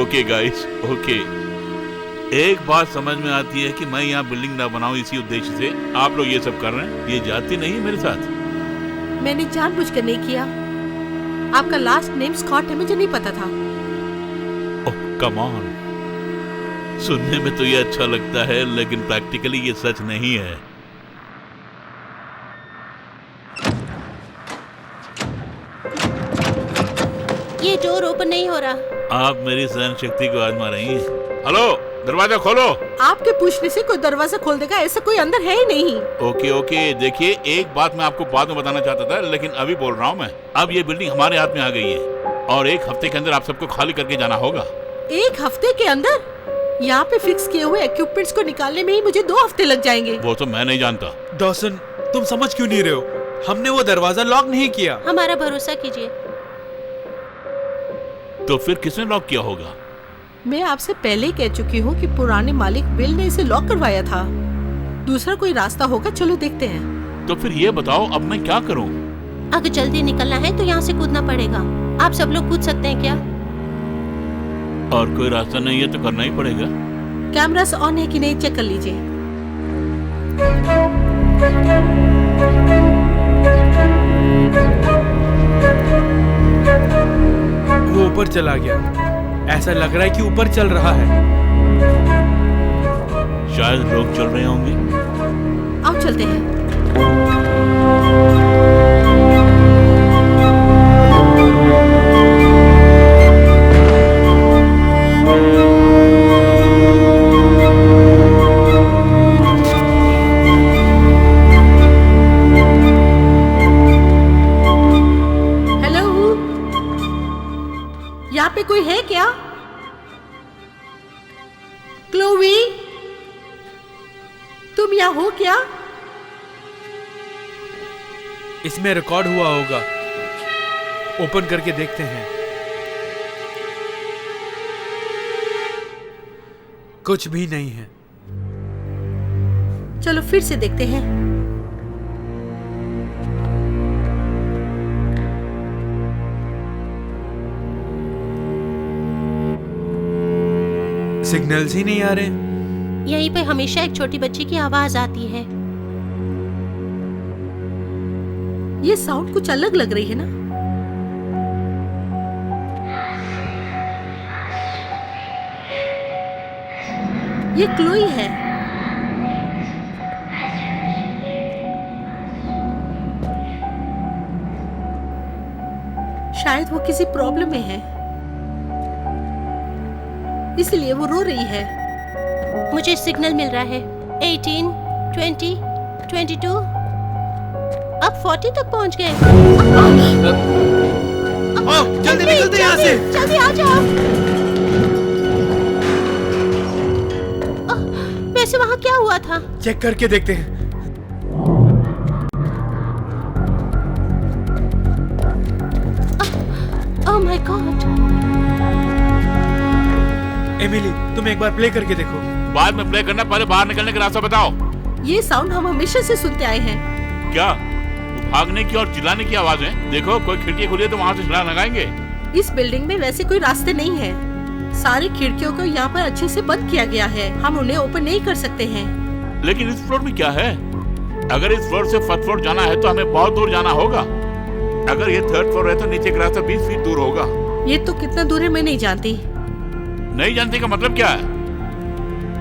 S5: Okay guys, okay. एक बात समझ में आती है कि मैं यहाँ बिल्डिंग ना बनाऊं इसी उद्देश्य से आप लोग ये सब कर रहे हैं। ये जाती नहीं मेरे साथ।
S3: मैंने जानबूझकर नहीं किया। आपका लास्ट नेम स्कॉट है, मुझे नहीं पता था।
S5: ओह कम ऑन, सुनने में तो ये अच्छा लगता है लेकिन प्रैक्टिकली ये सच नहीं है।
S1: ये डोर ओपन नहीं हो रहा।
S5: आप मेरी सहन शक्ति को आजमा रही हैं। हेलो, दरवाजा खोलो।
S3: आपके पूछने से कोई दरवाजा खोल देगा ऐसा कोई अंदर है ही नहीं।
S5: ओके ओके, देखिए एक बात मैं आपको बाद में बताना चाहता था लेकिन अभी बोल रहा हूँ मैं। अब ये बिल्डिंग हमारे हाथ में आ गई है और 1 हफ्ते के अंदर आप सबको खाली करके जाना होगा।
S3: 1 हफ्ते के अंदर? यहाँ पे फिक्स किए हुए इक्विपमेंट्स को निकालने में ही मुझे 2 हफ्ते लग जाएंगे।
S5: वो तो मैं नहीं जानता।
S2: डॉसन, तुम समझ क्यों नहीं रहे हो? हमने वो दरवाजा लॉक नहीं किया।
S1: हमारा भरोसा कीजिए।
S5: तो फिर किसने लॉक किया होगा?
S3: मैं आपसे पहले ही कह चुकी हूँ कि पुराने मालिक विल ने इसे लॉक करवाया था। दूसरा कोई रास्ता होगा, चलो देखते हैं।
S5: तो फिर ये बताओ अब मैं क्या करूँ?
S1: अगर जल्दी निकलना है तो यहाँ से कूदना पड़ेगा। आप सब लोग कूद सकते हैं क्या?
S5: और कोई रास्ता नहीं है तो करना ही पड़ेगा।
S3: कैमरास ऑन है कि नहीं चेक कर लीजिए।
S2: वो ऊपर चला गया। ऐसा लग रहा है कि ऊपर चल रहा है।
S5: शायद लोग चल रहे होंगे।
S3: आओ चलते हैं। कोई है क्या? क्लोवी, तुम यहाँ हो क्या?
S2: इसमें रिकॉर्ड हुआ होगा, ओपन करके देखते हैं। कुछ भी नहीं है।
S3: चलो फिर से देखते हैं।
S2: सिग्नल्स ही नहीं आ रहे।
S1: यहीं पे हमेशा एक छोटी बच्ची की आवाज आती है।
S3: ये साउंड कुछ अलग लग रही है ना? ये क्लोई है। शायद वो किसी प्रॉब्लम में है, इसलिए वो रो रही है।
S1: मुझे सिग्नल मिल रहा है 18, 20, 22, अब 40 तक पहुंच गए।
S2: जल्दी निकलते यहाँ से।
S1: जल्दी आ जाओ। वैसे वहाँ क्या हुआ था?
S2: चेक करके देखते हैं।
S1: Oh my God.
S2: एमिली, तुम एक बार प्ले करके देखो।
S5: बाद में प्ले करना, पहले बाहर निकलने का रास्ता बताओ।
S3: ये साउंड हम हमेशा से सुनते आए हैं।
S5: क्या भागने की और चिल्लाने की आवाज है? देखो कोई खिड़की खुली है तो वहाँ से छलांग लगाएंगे।
S3: इस बिल्डिंग में वैसे कोई रास्ते नहीं है। सारी खिड़कियों को यहाँ पर अच्छे से बंद किया गया है। हम उन्हें ओपन नहीं कर सकते हैं।
S5: लेकिन इस फ्लोर में क्या है? अगर इस फ्लोर से फर्स्ट फ्लोर जाना है तो हमें बहुत दूर जाना होगा। अगर ये थर्ड फ्लोर है तो नीचे का रास्ता 20 फीट दूर होगा।
S3: ये तो कितना दूर है मैं नहीं जानती।
S5: नहीं जानते का मतलब क्या है?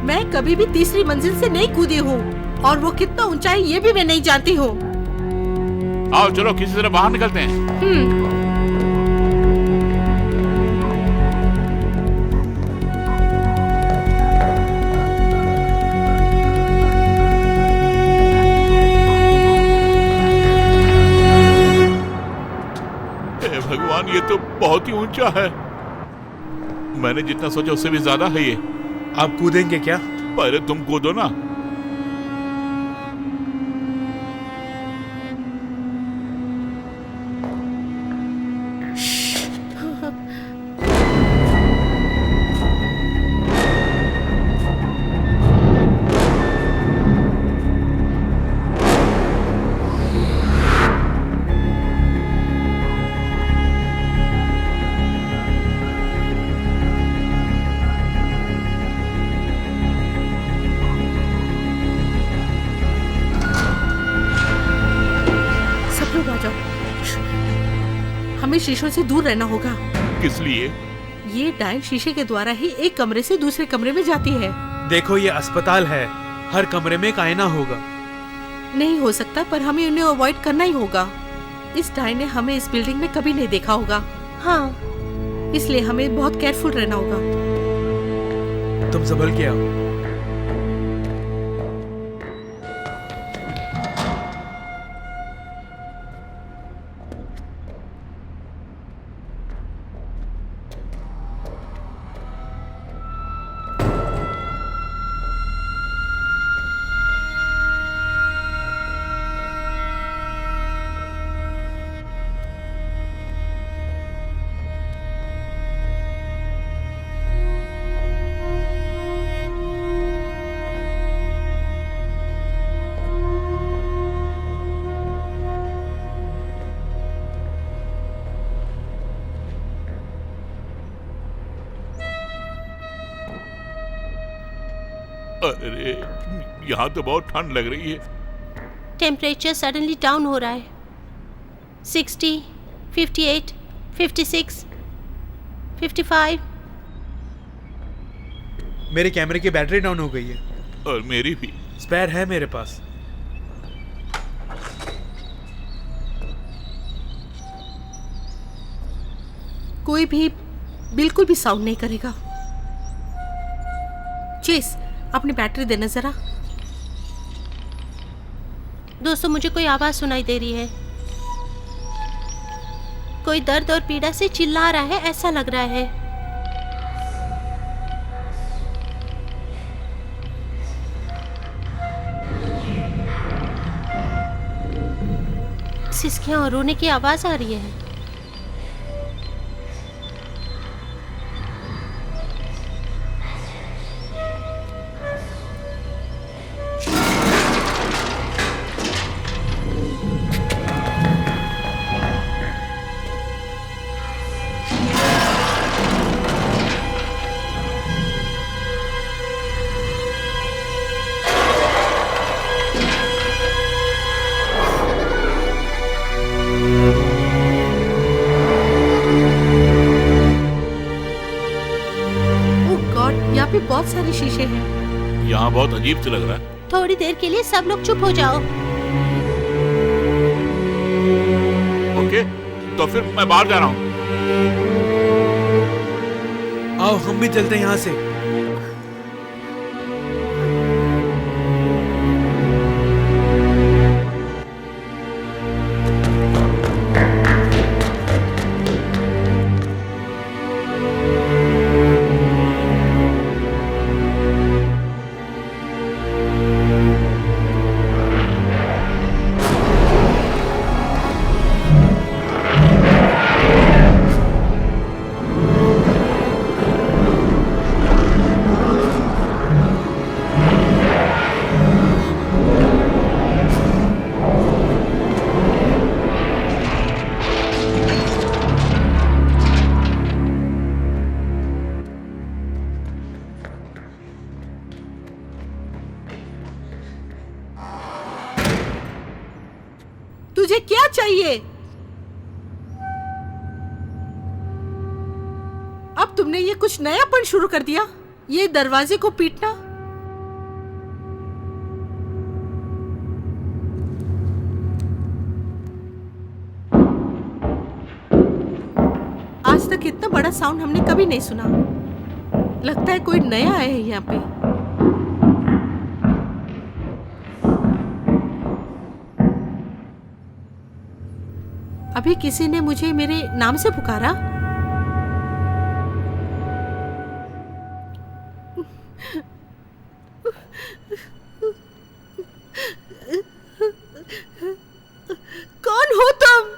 S3: मैं कभी भी तीसरी मंजिल से नहीं कूदी हूँ, और वो कितना ऊंचा है ये भी मैं नहीं जानती हूँ।
S5: आओ चलो किसी तरह बाहर निकलते हैं। हे भगवान, ये तो बहुत ही ऊंचा है। मैंने जितना सोचा उससे भी ज्यादा है ये।
S2: आप कूदेंगे क्या?
S5: पहले तुम कूदो ना।
S3: हमें शीशों से दूर रहना होगा।
S5: किस लिए?
S3: ये डाइन शीशे के द्वारा ही एक कमरे से दूसरे कमरे में जाती है।
S2: देखो ये अस्पताल है, हर कमरे में एक आईना होगा।
S3: नहीं हो सकता, पर हमें उन्हें अवॉइड करना ही होगा। इस डाइन ने हमें इस बिल्डिंग में कभी नहीं देखा होगा।
S1: हाँ,
S3: इसलिए हमें बहुत केयरफुल रहना होगा।
S2: तुम संभल के आओ।
S5: अरे यहाँ तो बहुत ठंड लग रही है।
S1: टेम्परेचर सडनली डाउन हो रहा है। 60, 58, 56, 55।
S2: मेरे कैमरे की बैटरी डाउन हो गई है।
S5: और मेरी भी।
S2: स्पेयर है मेरे पास।
S3: कोई भी बिल्कुल भी साउंड नहीं करेगा। चेस, अपनी बैटरी देना जरा।
S1: दोस्तों, मुझे कोई आवाज सुनाई दे रही है। कोई दर्द और पीड़ा से चिल्ला रहा है, ऐसा लग रहा है।
S6: सिसकियां और रोने की आवाज आ रही है।
S3: यहाँ पे बहुत सारे शीशे हैं।
S5: यहाँ बहुत अजीब से लग रहा है।
S6: थोड़ी देर के लिए सब लोग चुप हो जाओ।
S5: ओके, तो फिर मैं बाहर जा रहा हूँ।
S2: आओ हम भी चलते हैं यहाँ से।
S3: तुझे क्या चाहिए? अब तुमने ये कुछ नयापन शुरू कर दिया, ये दरवाजे को पीटना। आज तक इतना बड़ा साउंड हमने कभी नहीं सुना। लगता है कोई नया आया है यहाँ पे। अभी किसी ने मुझे मेरे नाम से पुकारा। कौन हो तुम?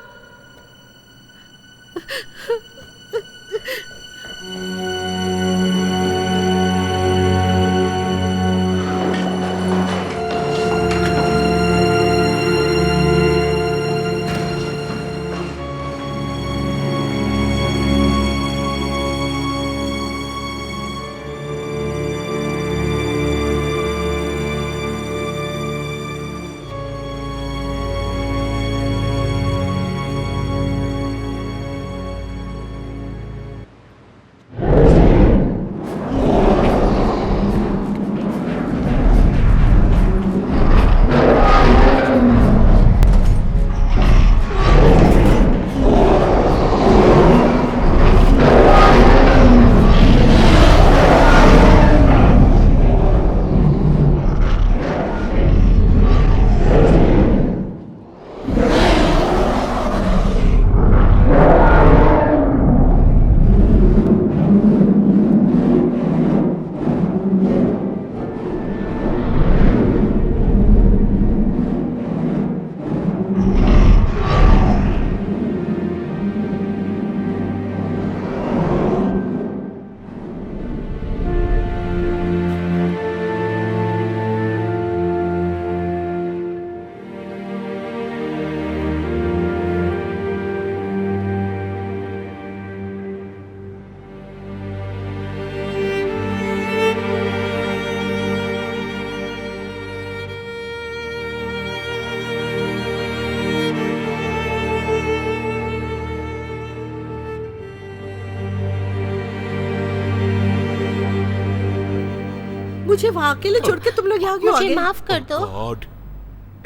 S3: मुझे वहाँ अकेले छोड़ के तुम लोग यहाँ क्यों आ
S6: मुझे
S3: गए?
S6: माफ कर दो।
S5: God,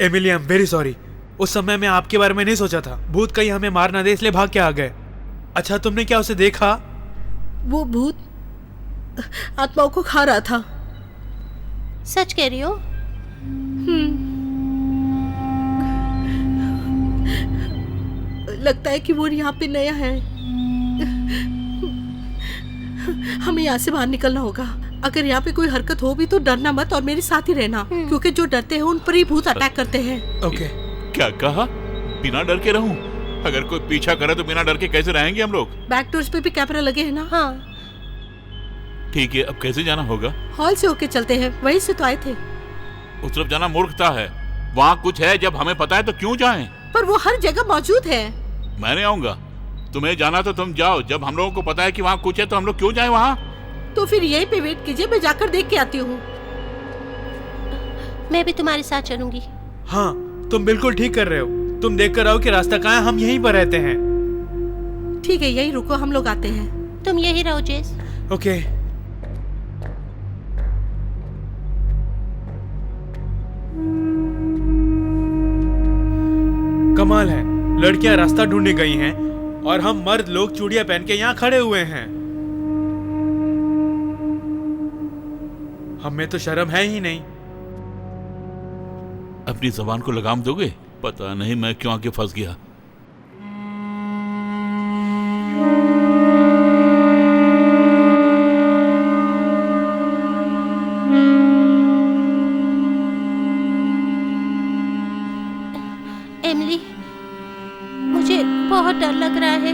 S2: Emily, I am very sorry. उस समय मैं आपके बारे में नहीं सोचा था। भूत कहीं हमें मार ना दे इसलिए भाग के आ गए। अच्छा, तुमने क्या उसे देखा?
S3: वो भूत आत्माओं को खा रहा था।
S6: सच कह रही हो?
S3: लगता है कि वो यहाँ पे नया है। हमें यहाँ से बाहर निकलना होगा। अगर यहाँ पे कोई हरकत हो भी तो डरना मत और मेरे साथ ही रहना, क्योंकि जो डरते हैं उन पर ही भूत अटैक करते हैं।
S2: ओके।
S5: क्या कहा? बिना डर के रहूं? अगर कोई पीछा करे तो बिना डर के कैसे रहेंगे हम लोग?
S3: बैक डोर्स पे भी कैमरा लगे हैं ना।
S6: हाँ,
S5: ठीक है, अब कैसे जाना होगा?
S3: हॉल से होके चलते हैं, वहीं से तो आए थे।
S5: उस तरफ जाना मूर्खता है। वहाँ कुछ है, जब हमें पता है तो क्यों जाएं?
S3: पर वो हर जगह मौजूद है।
S5: मैं नहीं आऊंगा। तुम्हें जाना तो तुम जाओ, जब हम लोगों को पता है कि वहाँ कुछ है तो हम लोग क्यों जाएं वहाँ?
S3: तो फिर यहीं पे वेट कीजिए, मैं जाकर देख के आती हूँ।
S6: मैं भी तुम्हारे साथ चलूंगी।
S2: हाँ, तुम बिल्कुल ठीक कर रहे हो। तुम देख कर आओ कि रास्ता कहाँ है, हम यहीं पर रहते हैं।
S3: ठीक है, यहीं रुको, हम लोग आते हैं।
S6: तुम यही रहो जेस।
S2: ओके। कमाल है, लड़कियां रास्ता ढूंढने गई हैं और हम मर्द लोग चूड़ियां पहन के यहाँ खड़े हुए हैं। हमें तो शर्म है ही नहीं।
S5: अपनी जबान को लगाम दोगे? पता नहीं मैं क्यों आके फंस गया।
S6: एमिली, मुझे बहुत डर लग रहा है।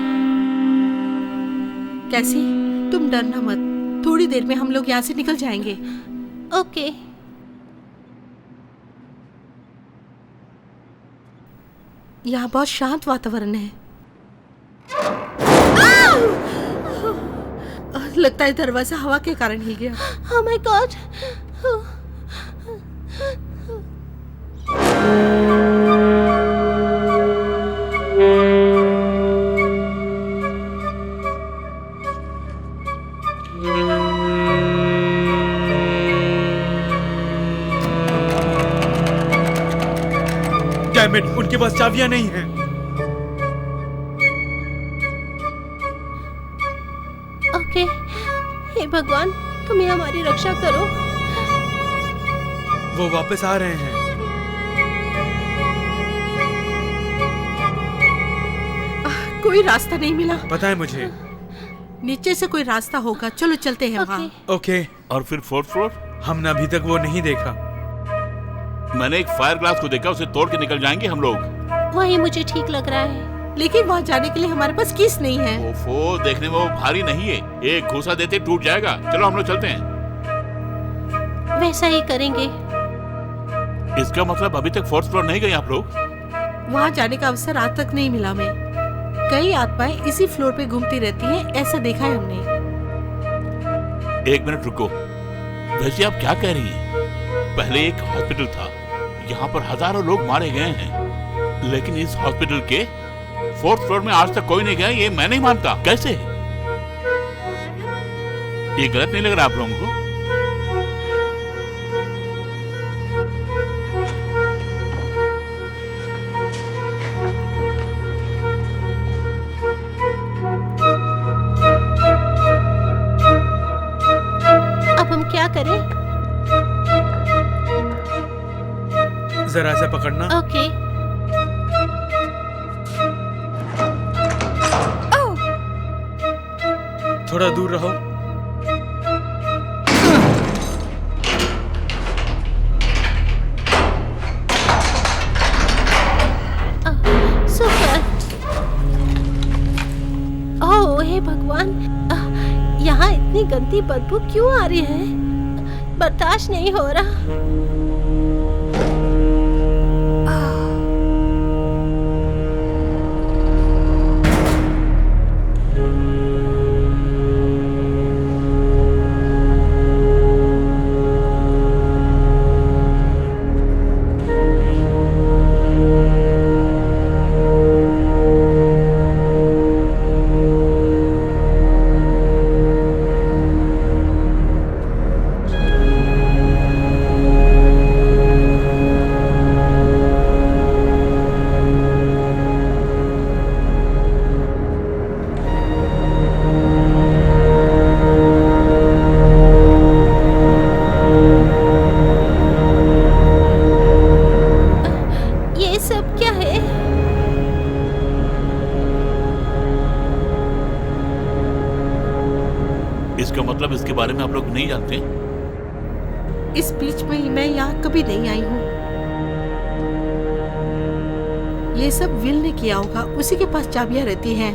S3: कैसी? तुम डरना मत, थोड़ी देर में हम लोग यहाँ से निकल जाएंगे।
S6: ओके।
S3: यहाँ बहुत शांत वातावरण है। लगता है दरवाजा हवा के कारण हिल गया।
S6: Oh my God.
S2: Damn it, उनके पास चाबियां नहीं हैं।
S6: ओके, हे भगवान, तुम्हें हमारी रक्षा करो।
S2: वो वापस आ रहे हैं।
S3: कोई रास्ता नहीं मिला।
S2: पता है मुझे।
S3: नीचे से कोई रास्ता होगा, चलो चलते हैं वहाँ।
S2: ओके।
S5: और फिर फोर्थ फ्लोर?
S2: हमने अभी तक वो नहीं देखा।
S5: मैंने एक फायर ग्लास को देखा, उसे तोड़ के निकल जाएंगे हम लोग।
S6: वही मुझे ठीक लग रहा है।
S3: लेकिन वहाँ जाने के लिए हमारे पास कीस नहीं है।
S5: ओफो, देखने में वो भारी नहीं है, एक घूसा देते टूट जाएगा। चलो हम लोग चलते हैं।
S6: वैसा ही करेंगे।
S5: इसका मतलब अभी तक फोर्थ फ्लोर नहीं गए आप लोग?
S3: वहाँ जाने का अवसर आज तक नहीं मिला। मैं कई आत्माएं इसी फ्लोर पे घूमती रहती हैं, ऐसा देखा है हमने।
S5: एक मिनट रुको, वैसे आप क्या कह रही हैं? पहले एक हॉस्पिटल था, यहाँ पर हजारों लोग मारे गए हैं, लेकिन इस हॉस्पिटल के फोर्थ फ्लोर में आज तक कोई नहीं गया। ये मैं नहीं मानता। कैसे? ये गलत नहीं लग रहा आप लोगों को?
S6: अब हम क्या करें?
S2: जरा से पकड़ना।
S6: ओके।
S2: थोड़ा दूर रहो।
S6: सुपर। ओह हे भगवान, यहाँ इतनी गंदी बदबू क्यों आ रही है? बर्दाश्त नहीं हो रहा।
S5: इसका मतलब इसके बारे में आप लोग नहीं जानते?
S3: इस बीच में मैं यहाँ कभी नहीं आई हूँ। ये सब विल ने किया होगा, उसी के पास चाबियां रहती हैं।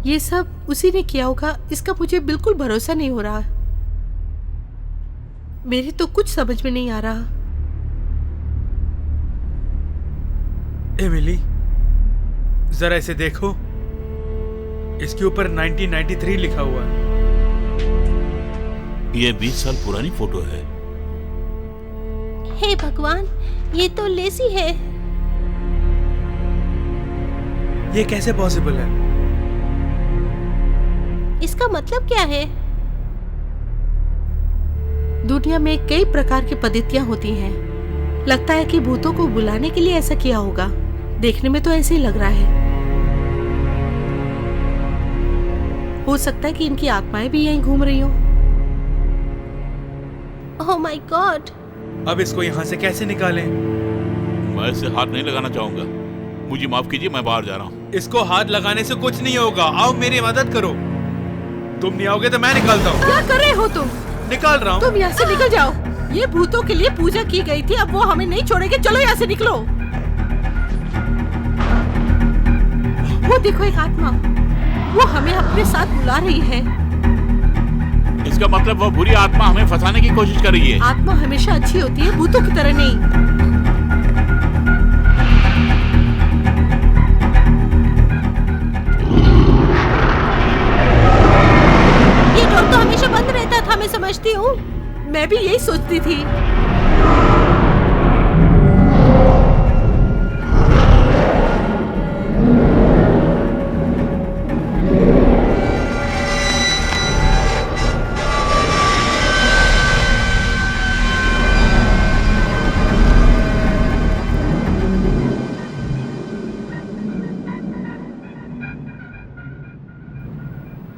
S3: ये सब उसी ने किया होगा, इसका मुझे बिल्कुल भरोसा नहीं हो रहा। मेरी तो कुछ समझ में नहीं आ रहा।
S2: एमिली, जरा इसे देखो, इसके ऊपर 1993 लिखा हुआ है।
S5: ये 20 साल पुरानी फोटो है।
S6: हे भगवान, ये तो लेसी है।
S2: ये कैसे पॉसिबल है?
S6: इसका मतलब क्या है?
S3: दुनिया में कई प्रकार की पद्धतियां होती हैं। लगता है कि भूतों को बुलाने के लिए ऐसा किया होगा। देखने में तो ऐसे ही लग रहा है। हो सकता है कि इनकी आत्माएं भी यहीं घूम रही हो।
S6: Oh my God.
S2: अब इसको यहाँ से कैसे निकालें?
S5: मैं इसे हाथ नहीं लगाना चाहूंगा। मुझे माफ कीजिए, मैं बाहर जा रहा हूँ।
S2: इसको हाथ लगाने से कुछ नहीं होगा। आओ मेरी मदद करो। तुम नहीं आओगे तो मैं निकालता हूँ।
S3: क्या कर रहे हो तुम?
S2: निकाल रहा हूँ।
S3: तुम यहाँ से निकल जाओ। ये भूतों के लिए पूजा की गई थी, अब वो हमें नहीं छोड़ेंगे। चलो यहाँ से निकलो। वो देखो, एक आत्मा, वो हमें अपने साथ बुला रही है।
S5: इसका मतलब वो बुरी आत्मा हमें फंसाने की कोशिश कर रही है।
S3: आत्मा हमेशा अच्छी होती है, भूतों की तरह नहीं।
S6: ये डोर तो हमेशा बंद रहता था, मैं समझती हूँ।
S3: मैं भी यही सोचती थी।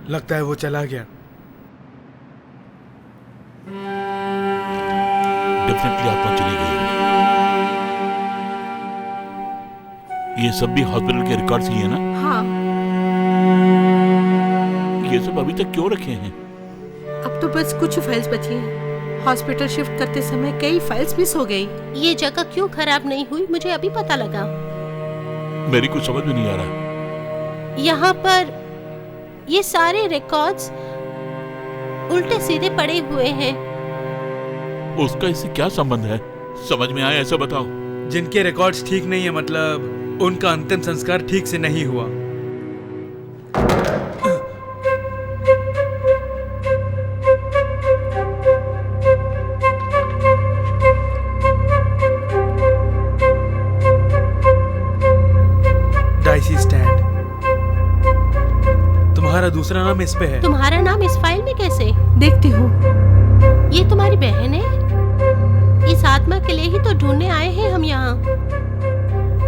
S2: लगता है वो चला गया।
S5: डेफिनेटली आत्मा चली गई। ये सब भी हॉस्पिटल के रिकॉर्ड्स ही है ना?
S3: हाँ।
S5: ये सब अभी तक क्यों रखे हैं?
S3: अब तो बस कुछ फाइल्स बची हैं। हॉस्पिटल शिफ्ट करते समय कई फाइल्स मिस हो गई।
S6: ये जगह क्यों खराब नहीं हुई, मुझे अभी पता लगा।
S5: मेरी कुछ समझ में नहीं आ रहा।
S6: यहाँ पर ये सारे रिकॉर्ड्स उल्टे सीधे पड़े हुए हैं।
S5: उसका इससे क्या संबंध है? समझ में आया ऐसा बताओ।
S2: जिनके रिकॉर्ड्स ठीक नहीं है, मतलब उनका अंतिम संस्कार ठीक से नहीं हुआ। डाइसी स्टैंड, तुम्हारा दूसरा नाम इस पे है।
S6: तुम्हारा नाम इस फाइल में कैसे?
S3: देखती हूँ।
S6: ये तुम्हारी बहन है? इस आत्मा के लिए ही तो ढूंढने आए हैं हम यहाँ।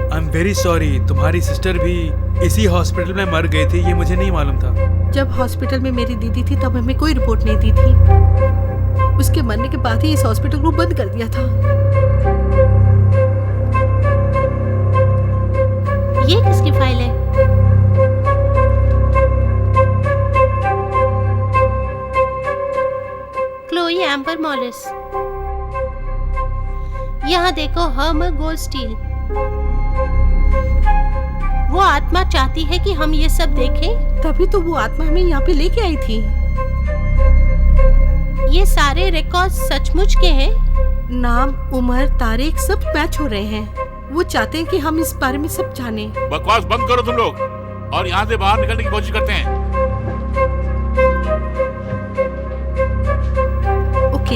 S2: आई एम वेरी सॉरी, तुम्हारी सिस्टर भी इसी हॉस्पिटल में मर गई थी, ये मुझे नहीं मालूम था।
S3: जब हॉस्पिटल में मेरी दीदी थी तब हमें कोई रिपोर्ट नहीं दी थी। उसके मरने के बाद ही इस हॉस्पिटल को बंद कर दिया था।
S6: ये किसकी फाइल है? Chloe amber Molisch. यहाँ देखो, हर्मर गोल्ड स्टील। वो आत्मा चाहती है कि हम ये सब देखें।
S3: तभी तो वो आत्मा हमें यहाँ पे लेके आई थी।
S6: ये सारे रिकॉर्ड सचमुच के हैं?
S3: नाम, उम्र, तारीख सब मैच हो रहे हैं। वो चाहते हैं कि हम इस बारे में सब जाने।
S5: बकवास बंद करो तुम लोग और यहाँ से बाहर निकलने की कोशिश करते हैं।
S3: ओके।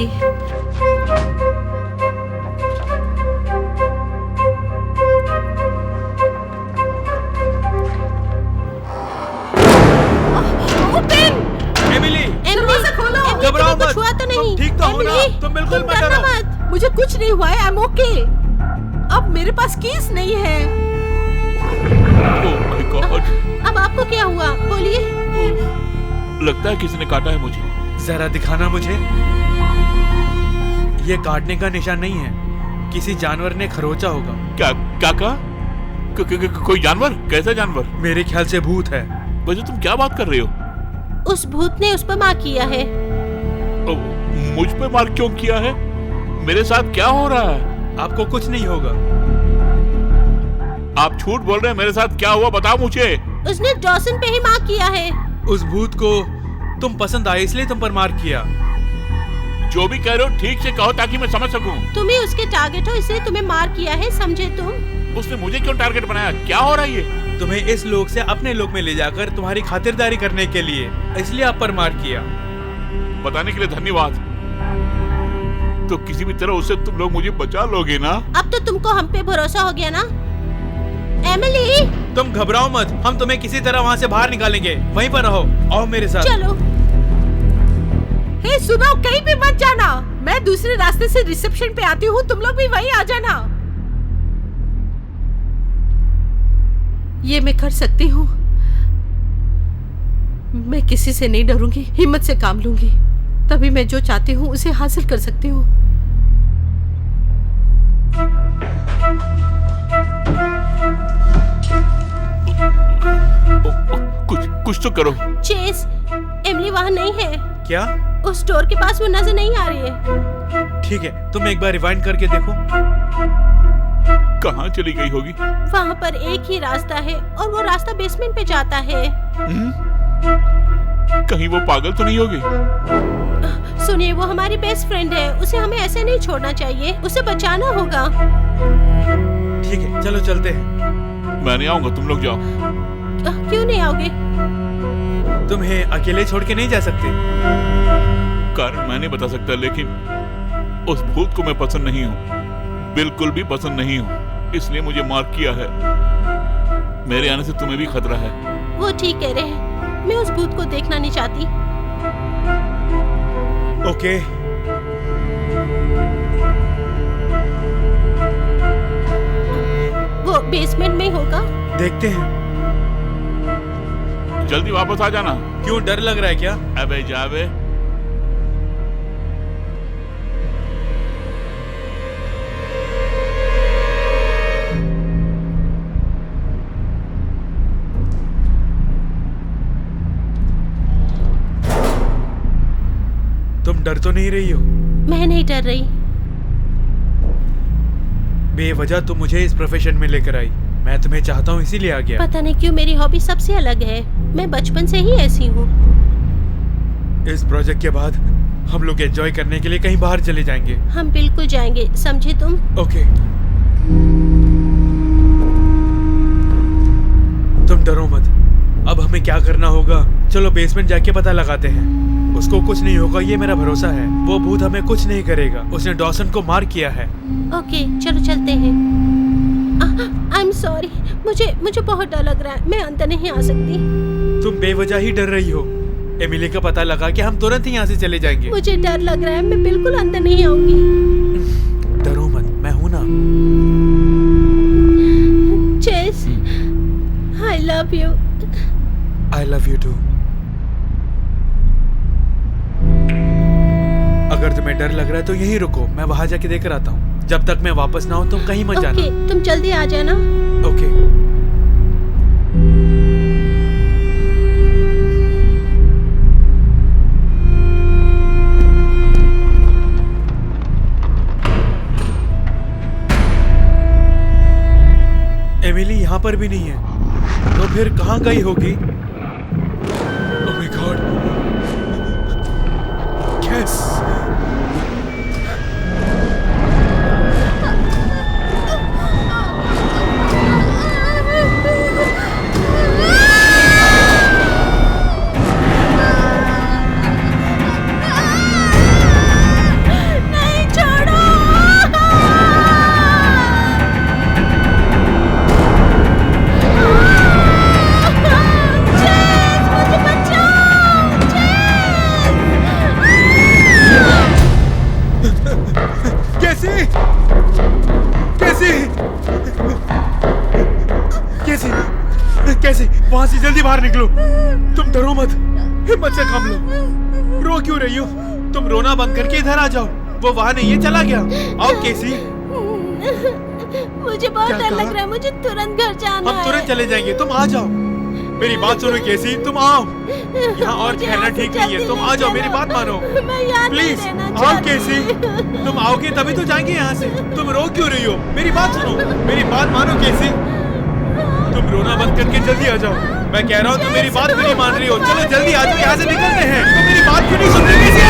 S2: एमिली,
S3: दरवाजा खोलो।
S2: घबराओ मत।
S6: छुआ तो नहीं?
S2: तुम ठीक तो हो ना?
S6: एमिली,
S2: तुम बिल्कुल
S6: तुम
S2: मत
S6: डरना
S2: डरो।
S6: मत।
S3: मुझे कुछ नहीं हुआ है, आई एम ओके। अब मेरे पास कीज नहीं है।
S5: Oh my God.
S6: अब आपको क्या हुआ, बोलिए।
S5: लगता है किसी ने काटा है मुझे।
S2: जरा दिखाना मुझे। ये काटने का निशान नहीं है, किसी जानवर ने खरोचा होगा।
S5: क्या क्या कहा? कोई जानवर? कैसा जानवर?
S2: मेरे ख्याल से भूत है।
S5: वैसे तुम क्या बात कर रहे हो?
S6: उस भूत ने उस पर मार किया है।
S5: मुझ पे मार क्यों किया है? मेरे साथ क्या हो रहा है?
S2: आपको कुछ नहीं होगा।
S5: आप झूठ बोल रहे हैं। मेरे साथ क्या हुआ बताओ मुझे।
S6: उसने डॉसन पे ही मार किया है।
S2: उस भूत को तुम पसंद आए इसलिए तुम पर मार किया।
S5: जो भी कह रहे हो ठीक से कहो ताकि मैं समझ सकूं।
S6: तुम ही उसके टारगेट हो, इसलिए तुम्हें मार किया है, समझे तुम?
S5: उसने मुझे क्यों टारगेट बनाया? क्या हो रहा है ये?
S2: तुम्हें इस लोक से अपने लोक में ले जाकर तुम्हारी खातिरदारी करने के लिए, इसलिए आप पर मार किया।
S5: बताने के लिए धन्यवाद। तो किसी भी तरह उससे तुम लोग मुझे बचा लोगे ना?
S6: अब तो तुमको हम पे भरोसा हो गया ना? एमिली,
S2: तुम घबराओ मत, हम तुम्हें किसी तरह वहाँ से बाहर निकालेंगे। वहीं पर रहो, आओ मेरे साथ।
S6: चलो।
S3: हे सुनो, कहीं भी मत जाना। मैं दूसरे रास्ते से रिसेप्शन पे आती हूँ, तुम लोग भी वहीं आ जाना। ये मैं कर सकती हूँ। मैं किसी से नहीं डरूंगी, हिम्मत से काम लूंगी, तभी मैं जो चाहती हूँ उसे हासिल कर सकती हूँ।
S5: कुछ तो करो।
S6: चेस, एमिली वहाँ नहीं है।
S2: क्या?
S6: उस स्टोर के पास वो नजर नहीं आ रही है।
S2: ठीक है, तुम एक बार रिवाइंड करके देखो।
S5: कहाँ चली गई होगी?
S6: वहाँ पर एक ही रास्ता है और वो रास्ता बेसमेंट पे जाता है।
S5: कहीं वो पागल तो नहीं होगी?
S6: सुनिए, वो हमारी बेस्ट फ्रेंड है, उसे हमें ऐसे नहीं छोड़ना चाहिए, उसे बचाना होगा।
S2: ठीक है, चलो चलते हैं।
S5: मैं नहीं आऊंगा, तुम लोग जाओ।
S6: क्यों नहीं आओगे?
S2: तुम्हें अकेले छोड़ के नहीं जा सकते।
S5: कारण मैं नहीं बता सकता, लेकिन उस भूत को मैं पसंद नहीं हूँ, बिल्कुल भी पसंद नहीं हूँ, इसलिए मुझे मार किया है। मेरे आने से तुम्हें भी खतरा है।
S6: वो ठीक कह रहे हैं, मैं उस भूत को देखना नहीं चाहती।
S2: ओके।
S6: वो बेसमेंट में ही होगा।
S2: देखते हैं।
S5: जल्दी वापस आ जाना।
S2: क्यों, डर लग रहा है क्या?
S5: अबे जावे।
S2: तुम डर तो नहीं रही हो?
S6: मैं नहीं डर रही।
S2: बेवजह तुम मुझे इस प्रोफेशन में लेकर आई। मैं तुम्हें चाहता हूँ इसीलिए आ गया।
S6: पता नहीं क्यों मेरी हॉबी सबसे अलग है, मैं बचपन से ही ऐसी हूँ।
S2: इस प्रोजेक्ट के बाद हम लोग एंजॉय करने के लिए कहीं बाहर चले जाएंगे।
S6: हम बिल्कुल जाएंगे, समझे तुम?
S2: ओके। तुम डरो मत। अब हमें क्या करना होगा, चलो बेसमेंट जाके पता लगाते हैं। उसको कुछ नहीं होगा, ये मेरा भरोसा है। वो भूत हमें कुछ नहीं करेगा, उसने डॉसन को मार किया है।
S6: ओके, चलो चलते हैं। आई एम सॉरी, मुझे बहुत डर लग रहा है, मैं अंदर नहीं आ सकती।
S2: तुम बेवजह ही डर रही हो। एमिली का पता लगा कि हम तुरंत ही यहाँ से चले जाएंगे।
S6: मुझे डर लग रहा है, मैं बिल्कुल अंदर नहीं आऊंगी।
S2: डरो मत, मैं हूं ना।
S6: Chase, I love you.
S2: I love you too. अगर तुम्हें डर लग रहा है तो यहीं रुको, मैं वहां जाके देकर आता हूँ। जब तक मैं वापस ना आऊं तुम कहीं मत जाना।
S6: ओके, तुम जल्दी आ जाना।
S2: ओके। एमिली यहाँ पर भी नहीं है, तो फिर कहाँ गई होगी? Oh my God. यस।
S6: नहीं, छोड़ो। चेस, मुझे बचाओ।
S2: कैसे? कैसे? कैसे? कैसे? वहां से जल्दी बाहर निकलो। तुम डरो मत, हिम्मत से काम लो। रो क्यों रही हो? तुम रोना बंद करके इधर आ जाओ। वो वहां नहीं है, चला गया। आओ केसी।
S6: मुझे बहुत
S2: क्या
S6: डर
S2: कहा?
S6: लग रहा है, मुझे तुरंत घर जाना
S2: हम
S6: है।
S2: तुरंत चले जाएंगे, तुम आ जाओ। मेरी बात सुनो केसी, तुम आओ। यहाँ और ठहरना ठीक नहीं है, तुम आ जाओ, मेरी बात मानो
S6: मैं यहाँ नहीं
S2: प्लीज।
S6: रहना
S2: आओ
S6: चाहती।
S2: केसी, तुम आओगे तभी तो जाएंगे यहाँ से। तुम रो क्यों रही हो? मेरी बात सुनो, मेरी बात मानो केसी। तुम रोना बंद करके जल्दी आ जाओ। मैं कह रहा हूँ तुम मेरी बात क्यों नहीं मान रही हो? चलो जल्दी आ जाओ, यहाँ से निकलते हैं। तुम मेरी बात क्यों नहीं सुन रही केसी?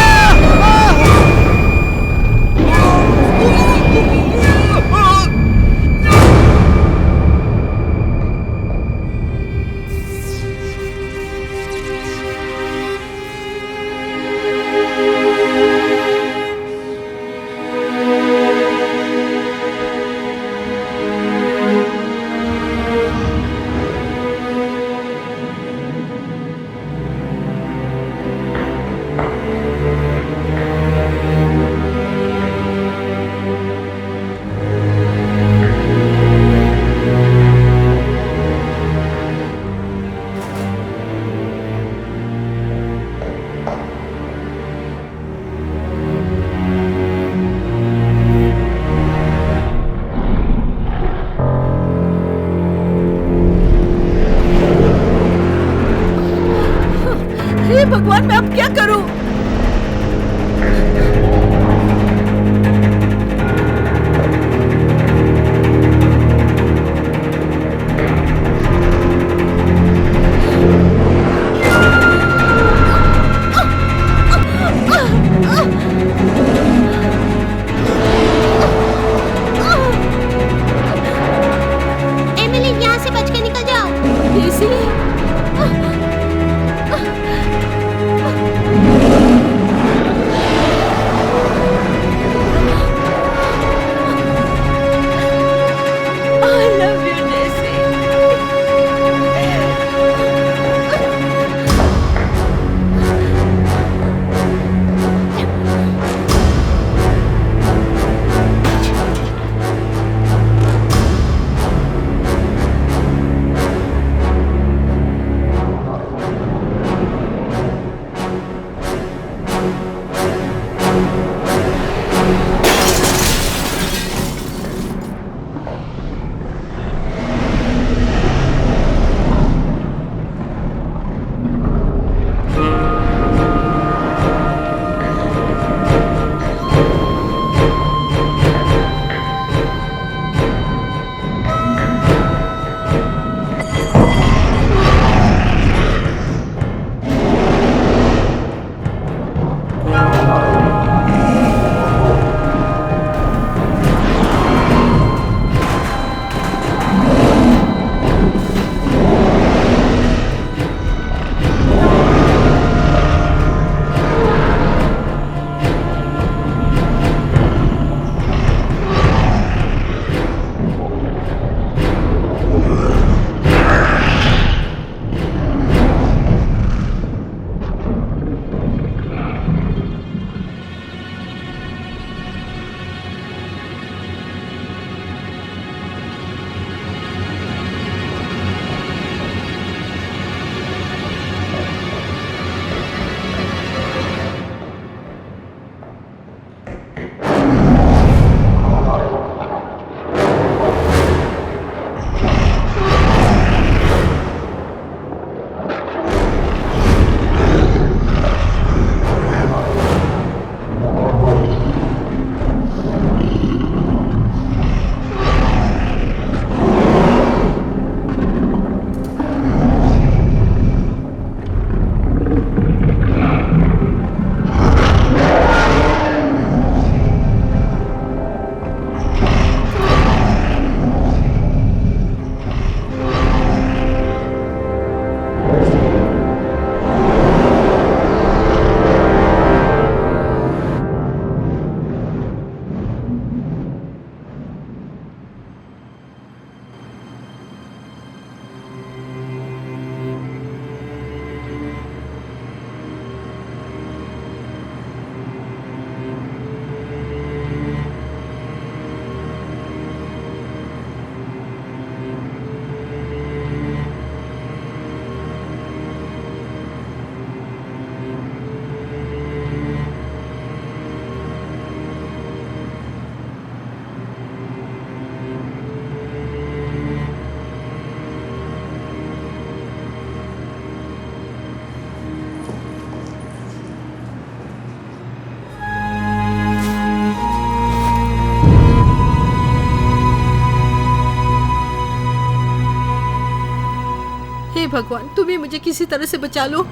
S3: भगवान, तुम्हें मुझे किसी तरह से बचा लो।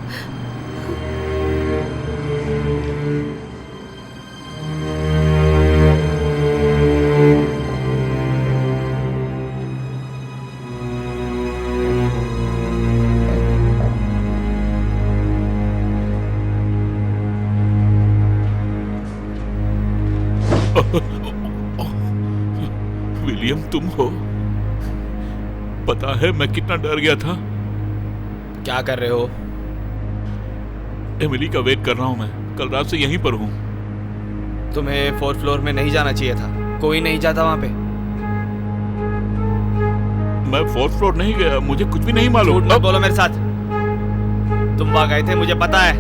S5: विलियम, तुम हो? पता है मैं कितना डर गया था।
S4: क्या कर रहे हो?
S5: एमिली का वेट कर रहा हूं मैं। कल रात से यहीं पर हूं।
S4: तुम्हें 4th फ्लोर में नहीं जाना चाहिए था। कोई नहीं जाता वहां पे।
S5: मैं 4th फ्लोर नहीं गया, मुझे कुछ भी नहीं मालूम।
S4: झूठ मत बोलो मेरे साथ। तुम वहां गए थे, मुझे पता है।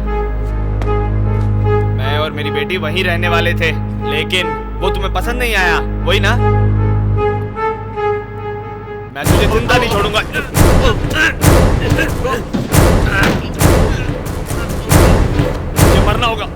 S4: मैं और मेरी बेटी वहीं रहने वाले थे, लेकिन वो तुम्हें पसंद नहीं आया, वही ना? मैं तुझे जिंदा नहीं छोड़ूंगा। मुझे मरना होगा।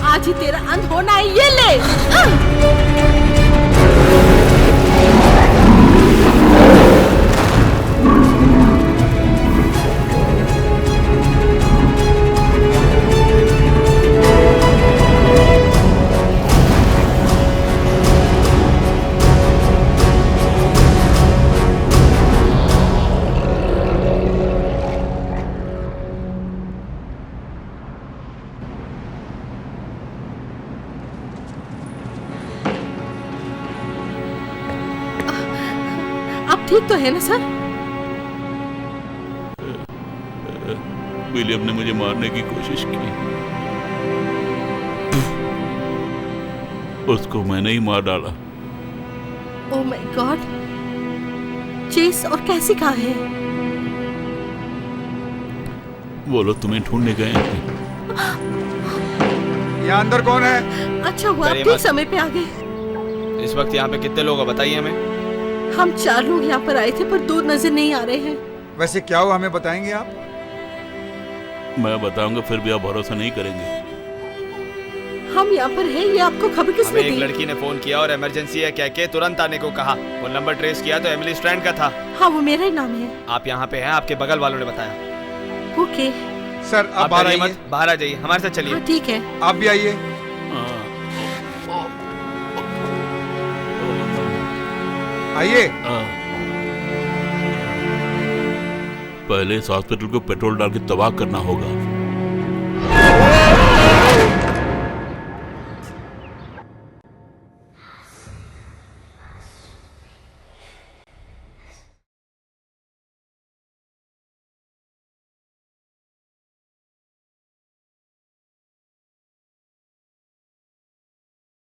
S3: आज ही तेरा अंत होना है, ये ले। आप ठीक तो है ना सर?
S5: विलियम ने मुझे मारने की कोशिश की। उसको मैंने ही मार डाला।
S3: Oh my God. चेस और कैसी कहाँ है?
S5: वो लोग तुम्हें ढूंढने गए हैं।
S7: यहाँ अंदर कौन है?
S3: अच्छा हुआ आप
S4: डरिए
S3: ठीक
S4: मत।
S3: समय पे आ गए।
S4: इस वक्त यहाँ पे कितने लोग हैं बताइए हमें।
S3: हम 4 लोग यहाँ पर आए थे, पर 2 नजर नहीं आ रहे हैं।
S7: वैसे क्या हुआ, हमें बताएंगे आप?
S5: मैं बताऊंगा, फिर भी आप भरोसा नहीं करेंगे।
S3: हम यहाँ पर हैं, ये आपको खबर किसने
S4: हमें एक
S3: दी?
S4: लड़की ने फोन किया और इमरजेंसी है कह के तुरंत आने को कहा। वो नंबर ट्रेस किया तो एमिली स्ट्रैंड का था।
S3: हाँ, वो मेरा ही नाम है।
S4: आप यहाँ पे हैं, आपके बगल वालों ने बताया।
S3: ओके।
S7: सर आप
S4: आप
S7: बाहर
S4: डरिए
S7: आइए।
S4: मत, बाहर आ जाइए, हमारे साथ चलिए।
S3: हाँ ठीक है।
S7: आप भी आइए। आइए।
S5: पहले इस हॉस्पिटल को पेट्रोल डाल के तबाह करना होगा।